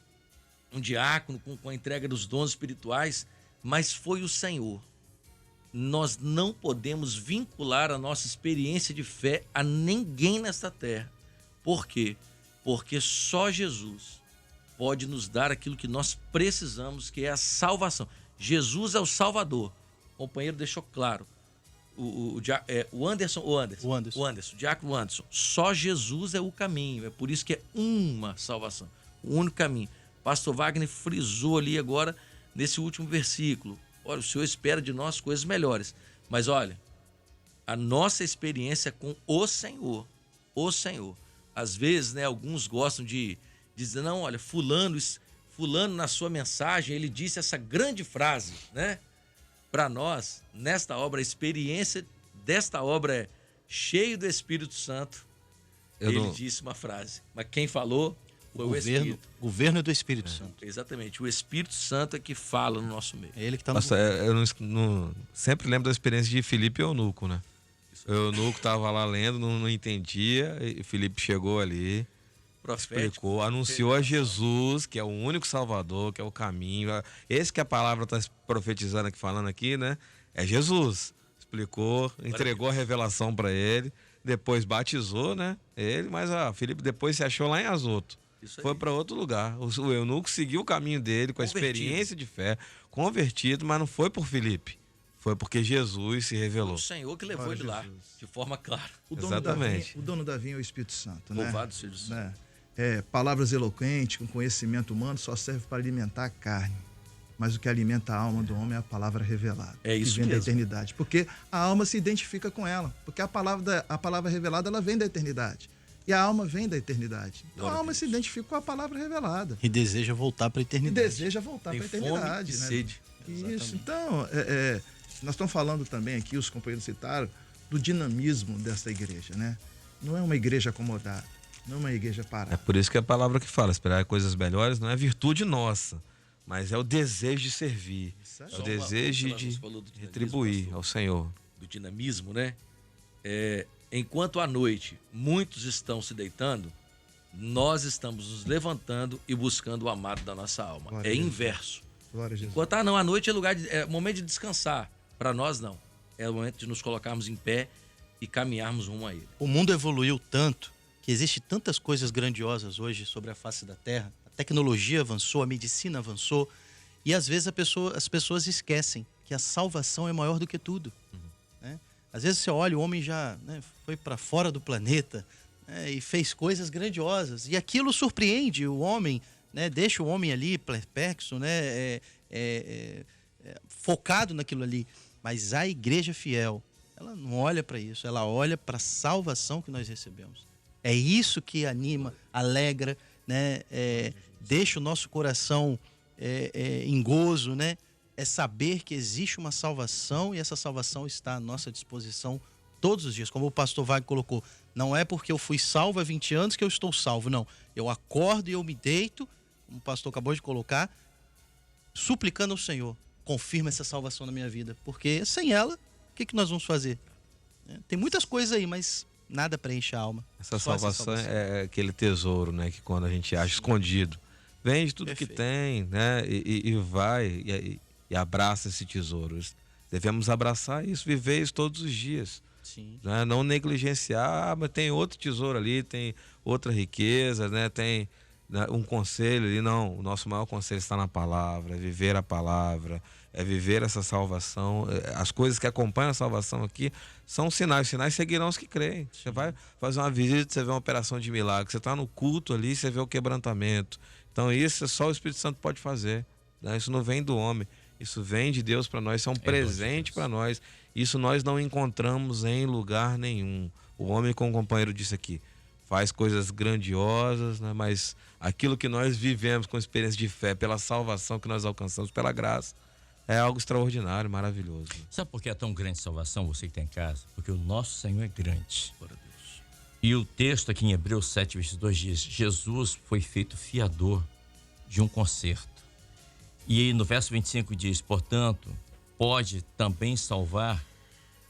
diácono com a entrega dos dons espirituais, mas foi o Senhor. Nós não podemos vincular a nossa experiência de fé a ninguém nesta terra. Por quê? Porque só Jesus pode nos dar aquilo que nós precisamos, que é a salvação. Jesus é o Salvador. O companheiro deixou claro. O Diácono Anderson. Só Jesus é o caminho. É por isso que é uma salvação. O único caminho. Pastor Wagner frisou ali agora, nesse último versículo. Olha, o Senhor espera de nós coisas melhores. Mas olha, a nossa experiência com o Senhor. Às vezes, né, alguns gostam de dizer, não, olha, fulano na sua mensagem, ele disse essa grande frase, né? Para nós, nesta obra, a experiência desta obra é cheio do Espírito Santo. Ele disse uma frase, mas quem falou foi o Espírito. O governo do Espírito Santo. Exatamente, o Espírito Santo é que fala no nosso meio. É ele que está no Nossa, eu sempre lembro da experiência de Filipe e Eunuco, né? O Eunuco estava lá lendo, não entendia, e Filipe chegou ali, explicou, anunciou a Jesus, que é o único Salvador, que é o caminho. Esse que a palavra está profetizando aqui, falando aqui, né? É Jesus. Explicou, entregou a revelação para ele, depois batizou, né? Ele, mas Filipe depois se achou lá em Azoto. Foi para outro lugar. O eunuco seguiu o caminho dele com a experiência de fé, convertido, mas não foi por Filipe. Foi porque Jesus se revelou. O Senhor que levou ele lá, de forma clara. Exatamente. O dono da vinha é o Espírito Santo, né? Louvado seja o Senhor. Palavras eloquentes, com conhecimento humano, só serve para alimentar a carne. Mas o que alimenta a alma do homem é a palavra revelada. É isso que vem mesmo. da eternidade. Porque a alma se identifica com ela. Porque a palavra revelada, ela vem da eternidade. E a alma vem da eternidade. Então a alma se identifica com a palavra revelada. E deseja voltar para a eternidade. E deseja voltar para a eternidade. Fome e né? sede. Isso. Exatamente. Então, nós estamos falando também aqui, os companheiros citaram, do dinamismo dessa igreja, né? Não é uma igreja acomodada, não é uma igreja parada. É por isso que a palavra que fala, esperar coisas melhores, não é virtude nossa, mas é o desejo de servir, é o desejo de retribuir ao Senhor. Do dinamismo, né? Enquanto à noite muitos estão se deitando, nós estamos nos levantando e buscando o amado da nossa alma. Glória É a Deus. inverso. Glória a Jesus. Enquanto, não, a noite é momento de descansar. Para nós, não. É o momento de nos colocarmos em pé e caminharmos rumo a ele. O mundo evoluiu tanto que existe tantas coisas grandiosas hoje sobre a face da Terra. A tecnologia avançou, a medicina avançou. E às vezes as pessoas esquecem que a salvação é maior do que tudo. Né? Às vezes você olha, o homem já foi para fora do planeta, né, e fez coisas grandiosas. E aquilo surpreende o homem, né, deixa o homem ali perplexo, né, focado naquilo ali. Mas a igreja fiel, ela não olha para isso, ela olha para a salvação que nós recebemos. É isso que anima, alegra, né, deixa o nosso coração em gozo, né? É saber que existe uma salvação e essa salvação está à nossa disposição todos os dias. Como o pastor Wagner colocou, não é porque eu fui salvo há 20 anos que eu estou salvo, não. Eu acordo e eu me deito, como o pastor acabou de colocar, suplicando ao Senhor, confirma essa salvação na minha vida, porque sem ela, o que nós vamos fazer? Tem muitas coisas aí, mas nada preenche a alma. Essa salvação é aquele tesouro, né, que quando a gente acha escondido, vende tudo que tem, né, e vai e abraça esse tesouro. Devemos abraçar isso, viver isso todos os dias. Sim. Né? Não negligenciar, mas tem outro tesouro ali, tem outra riqueza, né? Tem um conselho ali. Não, o nosso maior conselho está na palavra, é viver a palavra, é viver essa salvação. As coisas que acompanham a salvação aqui são sinais. Os sinais seguirão os que creem. Você vai fazer uma visita, você vê uma operação de milagre. Você está no culto ali, você vê o quebrantamento. Então isso só o Espírito Santo pode fazer. Né? Isso não vem do homem. Isso vem de Deus para nós, isso é um presente para nós. Isso nós não encontramos em lugar nenhum. O homem, como o companheiro disse aqui, faz coisas grandiosas, né? Mas aquilo que nós vivemos com experiência de fé, pela salvação que nós alcançamos, pela graça, é algo extraordinário, maravilhoso. Sabe por que é tão grande salvação, você que está em casa? Porque o nosso Senhor é grande. Glória a Deus. E o texto aqui em Hebreus 7, versos 2 diz: Jesus foi feito fiador de um concerto. E no verso 25 diz: portanto, pode também salvar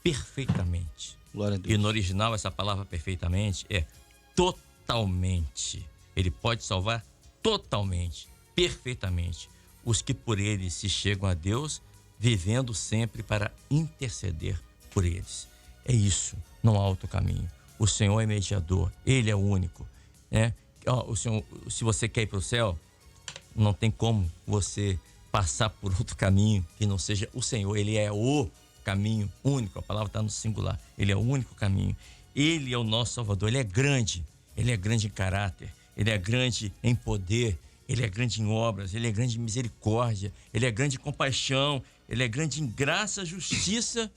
perfeitamente. Glória a Deus. E no original essa palavra perfeitamente é totalmente. Ele pode salvar totalmente, perfeitamente, os que por ele se chegam a Deus, vivendo sempre para interceder por eles. É isso, não há outro caminho. O Senhor é mediador, Ele é o único, né? O Senhor, se você quer ir para o céu, não tem como você passar por outro caminho que não seja o Senhor. Ele é o caminho único, a palavra está no singular. Ele é o único caminho. Ele é o nosso Salvador. Ele é grande em caráter, Ele é grande em poder, Ele é grande em obras, Ele é grande em misericórdia, Ele é grande em compaixão, Ele é grande em graça, justiça,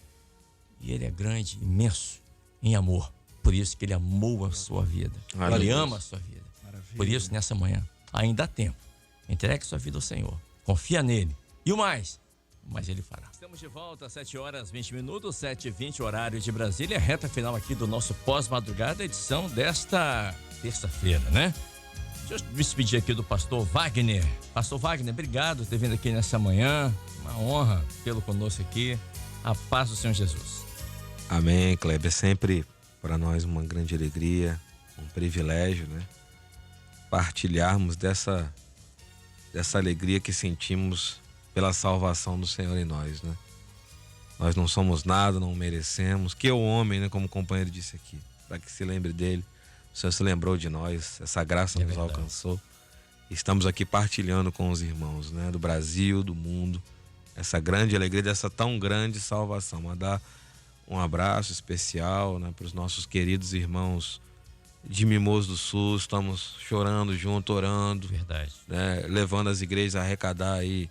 e Ele é grande, imenso em amor. Por isso que Ele amou a sua vida. Ele ama a sua vida. Maravilha. Por isso, nessa manhã, ainda há tempo. Entregue sua vida ao Senhor. Confia nele. E o mais Ele fará. Estamos de volta às 7h20, 7h20, horário de Brasília. Reta final aqui do nosso pós-madrugada, edição desta terça-feira, né? Deixa eu me despedir aqui do pastor Wagner. Pastor Wagner, obrigado por ter vindo aqui nessa manhã. Uma honra tê-lo conosco aqui. A paz do Senhor Jesus. Amém, Kleber. É sempre para nós uma grande alegria, um privilégio, né? Partilharmos dessa alegria que sentimos pela salvação do Senhor em nós, né? Nós não somos nada, não merecemos. Que o homem, né, como o companheiro disse aqui, para que se lembre dele. O Senhor se lembrou de nós, essa graça nos alcançou. Estamos aqui partilhando com os irmãos, né, do Brasil, do mundo, essa grande alegria dessa tão grande salvação. Mandar um abraço especial, né, para os nossos queridos irmãos de Mimoso do Sul. Estamos chorando junto, orando, Verdade. né, levando as igrejas a arrecadar aí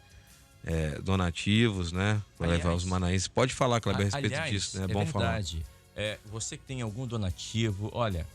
donativos, né, para levar os manaenses. Pode falar, Kleber, a respeito disso, né? É bom verdade. Você que tem algum donativo, olha,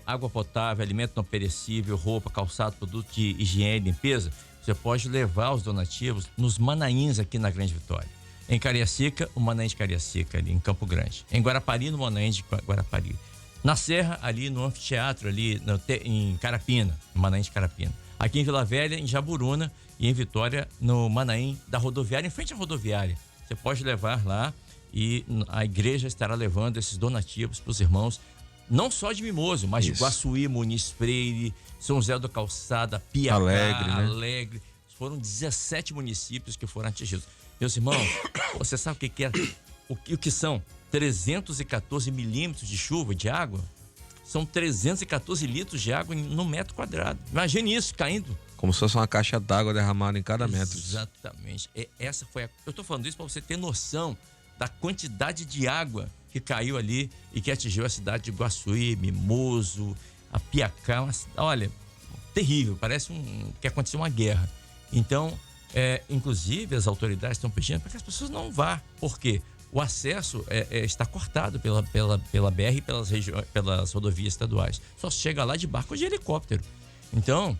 água potável, alimento não perecível, roupa, calçado, produto de higiene e limpeza, você pode levar os donativos nos Manaíns aqui na Grande Vitória. Em Cariacica, o Manaim de Cariacica, ali em Campo Grande. Em Guarapari, no Manaim de Guarapari. Na Serra, ali no anfiteatro, ali em Carapina, no Manaim de Carapina. Aqui em Vila Velha, em Jaburuna, e em Vitória, no Manaim da rodoviária, em frente à rodoviária. Você pode levar lá e a igreja estará levando esses donativos para os irmãos, não só de Mimoso, mas de Guaçuí, Muniz Freire, São José do Calçada, Piacá, Alegre. Foram 17 municípios que foram atingidos. Meus irmãos, você sabe o que é? O que são 314 milímetros de chuva, de água? São 314 litros de água no metro quadrado. Imagine isso caindo. Como se fosse uma caixa d'água derramada em cada metro. Exatamente. Eu estou falando isso para você ter noção da quantidade de água que caiu ali e que atingiu a cidade de Guaçuí, Mimoso, a Piacá. Olha, terrível. Parece que aconteceu uma guerra. Então, inclusive, as autoridades estão pedindo para que as pessoas não vá. Por quê? O acesso está cortado pela BR e pelas rodovias estaduais. Só chega lá de barco ou de helicóptero. Então,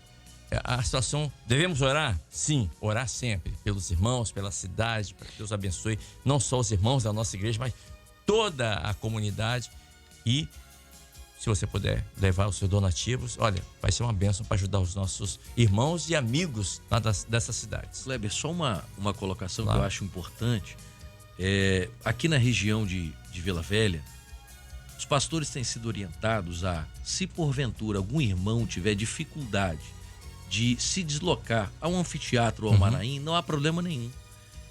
a situação... Devemos orar? Sim, orar sempre. Pelos irmãos, pela cidade, para que Deus abençoe não só os irmãos da nossa igreja, mas toda a comunidade. E, se você puder levar os seus donativos, olha, vai ser uma bênção para ajudar os nossos irmãos e amigos lá dessas cidades. Kleber, só uma colocação Claro. que eu acho importante. Aqui na região de Vila Velha, os pastores têm sido orientados a, se porventura algum irmão tiver dificuldade de se deslocar ao anfiteatro ou ao Manaim, não há problema nenhum.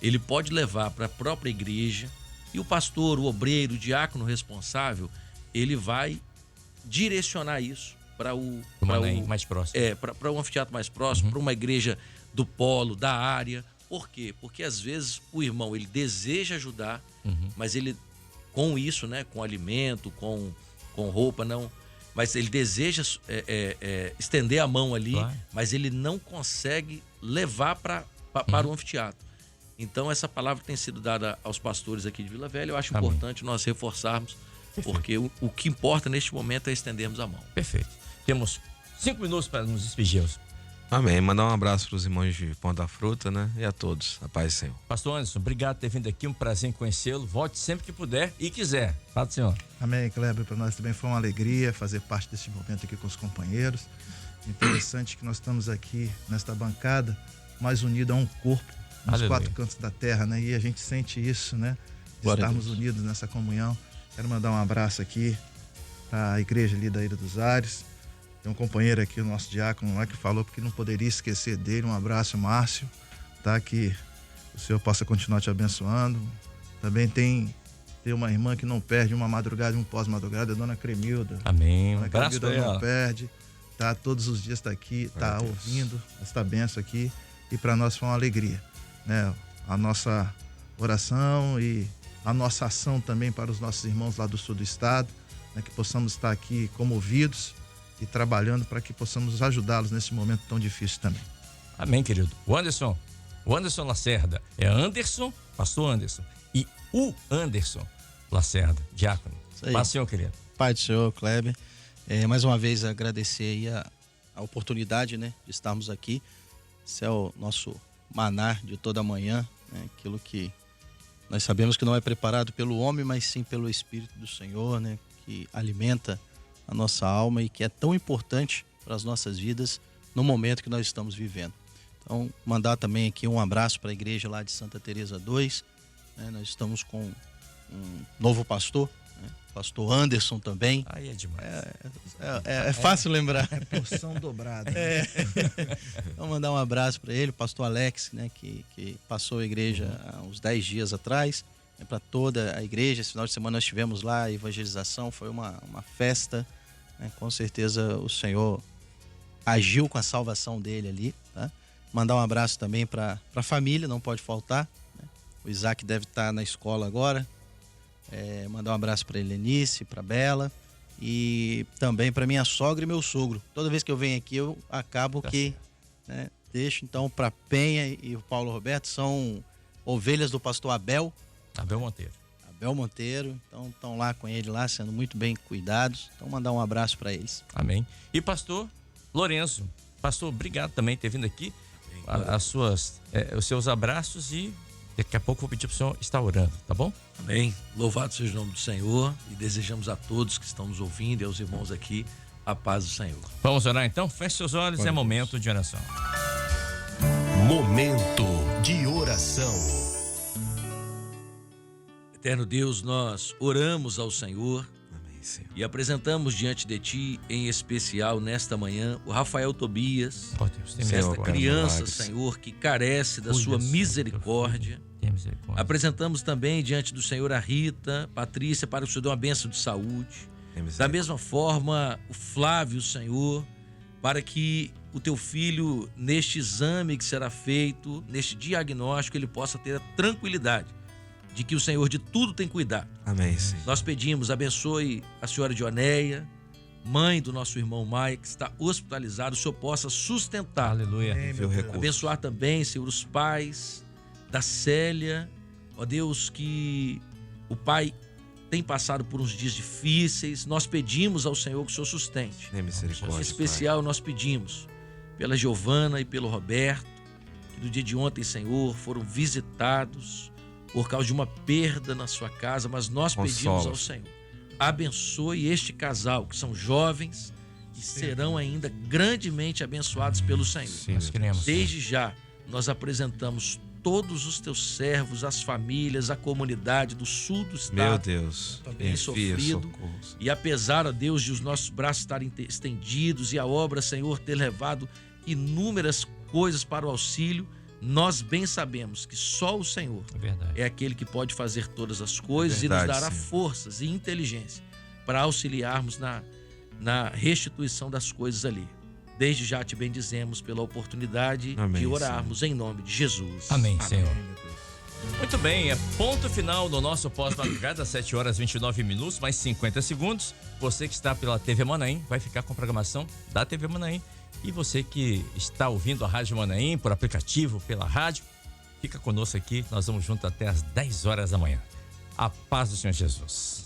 Ele pode levar para a própria igreja e o pastor, o obreiro, o diácono responsável, ele vai direcionar isso para o Manaim mais próximo. Para um anfiteatro mais próximo, para uma igreja do polo, da área. Por quê? Porque às vezes o irmão ele deseja ajudar, mas ele com isso, né, com alimento, com roupa, não, mas ele deseja estender a mão ali, Claro. mas ele não consegue levar para o anfiteatro. Então essa palavra tem sido dada aos pastores aqui de Vila Velha. Eu acho Amém. importante nós reforçarmos porque o que importa neste momento é estendermos a mão. Perfeito. Temos 5 minutos para nos despedirmos. Amém. Mandar um abraço para os irmãos de Pão da Fruta, né? E a todos. A paz do Senhor. Pastor Anderson, obrigado por ter vindo aqui. Um prazer em conhecê-lo. Volte sempre que puder e quiser. Fala, Senhor. Amém, Kleber. Para nós também foi uma alegria fazer parte desse momento aqui com os companheiros. Interessante que nós estamos aqui nesta bancada, mais unidos a um corpo, nos Aleluia. 4 cantos da terra, né? E a gente sente isso, né? De Glória a estarmos Deus. unidos nessa comunhão. Quero mandar um abraço aqui para a igreja ali da Ilha dos Ares. Tem um companheiro aqui, o nosso diácono lá, que falou porque não poderia esquecer dele. Um abraço, Márcio, tá? Que o Senhor possa continuar te abençoando. Também tem uma irmã que não perde uma madrugada e um pós-madrugada, a dona Cremilda. Amém. Um Dona abraço Cremilda para não ela. perde, tá? Todos os dias está aqui, tá ouvindo esta benção aqui. E para nós foi uma alegria, né? A nossa oração e a nossa ação também para os nossos irmãos lá do sul do estado, né? Que possamos estar aqui comovidos e trabalhando para que possamos ajudá-los nesse momento tão difícil também. Amém, querido. O Anderson Lacerda. É Anderson, pastor Anderson. E o Anderson Lacerda, diácono. Isso aí. Paz, Senhor, querido. Pai do Senhor, Kleber. Mais uma vez agradecer aí a oportunidade, né, de estarmos aqui. Esse é o nosso maná de toda manhã, né, aquilo que nós sabemos que não é preparado pelo homem, mas sim pelo Espírito do Senhor, né, que alimenta a nossa alma e que é tão importante para as nossas vidas no momento que nós estamos vivendo. Então, mandar também aqui um abraço para a igreja lá de Santa Teresa 2, né, nós estamos com um novo pastor, né, pastor Anderson também. Aí é demais. É fácil lembrar. Porção dobrada. Vamos mandar um abraço para ele, o pastor Alex, né, que passou a igreja há uns 10 dias atrás, né, para toda a igreja. Esse final de semana nós estivemos lá, a evangelização, foi uma festa, né, com certeza o Senhor agiu com a salvação dele ali, tá? Mandar um abraço também para a família, não pode faltar, né? O Isaac deve estar na escola agora. Mandar um abraço para Helenice, para Bela e também para minha sogra e meu sogro. Toda vez que eu venho aqui eu acabo né, deixo então para Penha e o Paulo Roberto, são ovelhas do pastor Abel Monteiro, então estão lá com ele lá, sendo muito bem cuidados. Então mandar um abraço para eles. Amém. E pastor Lourenço, pastor, obrigado também por ter vindo aqui. Os seus abraços e daqui a pouco eu vou pedir para o senhor estar orando, tá bom? Amém. Louvado seja o nome do Senhor e desejamos a todos que estão nos ouvindo e aos irmãos aqui a paz do Senhor. Vamos orar então? Feche seus olhos, é momento de oração. Momento de oração. Eterno Deus, nós oramos ao Senhor Amém, Senhor. e apresentamos diante de Ti, em especial nesta manhã, o Rafael Tobias, Oh, Deus, tem Senhor, esta Pai, criança, milagres. Senhor, que carece da Cuida, sua Senhor, misericórdia. Tem misericórdia. Apresentamos também diante do Senhor a Rita, Patrícia, para que o Senhor dê uma bênção de saúde. Da mesma forma, o Flávio, Senhor, para que o teu filho, neste exame que será feito, neste diagnóstico, ele possa ter a tranquilidade de que o Senhor de tudo tem cuidado. Amém, Senhor. Nós pedimos, abençoe a senhora Dioneia, mãe do nosso irmão Maia, que está hospitalizado, o Senhor possa sustentar. Aleluia. Envia o recurso. Abençoar também, Senhor, os pais da Célia. Ó Deus, que o pai tem passado por uns dias difíceis. Nós pedimos ao Senhor que o Senhor sustente. Tem misericórdia, Em especial, nós pedimos pela Giovana e pelo Roberto, que no dia de ontem, Senhor, foram visitados por causa de uma perda na sua casa, mas nós pedimos Consola. ao Senhor, abençoe este casal, que são jovens e serão ainda grandemente abençoados pelo Senhor. Sim, Nós queremos. Desde já, nós apresentamos todos os teus servos, as famílias, a comunidade do sul do Meu estado. Deus. Também Envia sofrido. socorro. E apesar, ó Deus, de os nossos braços estarem estendidos e a obra, Senhor, ter levado inúmeras coisas para o auxílio, nós bem sabemos que só o Senhor É verdade. é aquele que pode fazer todas as coisas Verdade, e nos dará Senhor. forças e inteligência para auxiliarmos na restituição das coisas ali. Desde já te bendizemos pela oportunidade Amém, de orarmos em nome de Jesus. Amém, Senhor. Muito bem, é ponto final do nosso pós-madrugada, 7 horas 29 minutos, mais 50 segundos. Você que está pela TV Manaim vai ficar com a programação da TV Manaim. E você que está ouvindo a Rádio Manaim por aplicativo, pela rádio, fica conosco aqui. Nós vamos juntos até às 10 horas da manhã. A paz do Senhor Jesus.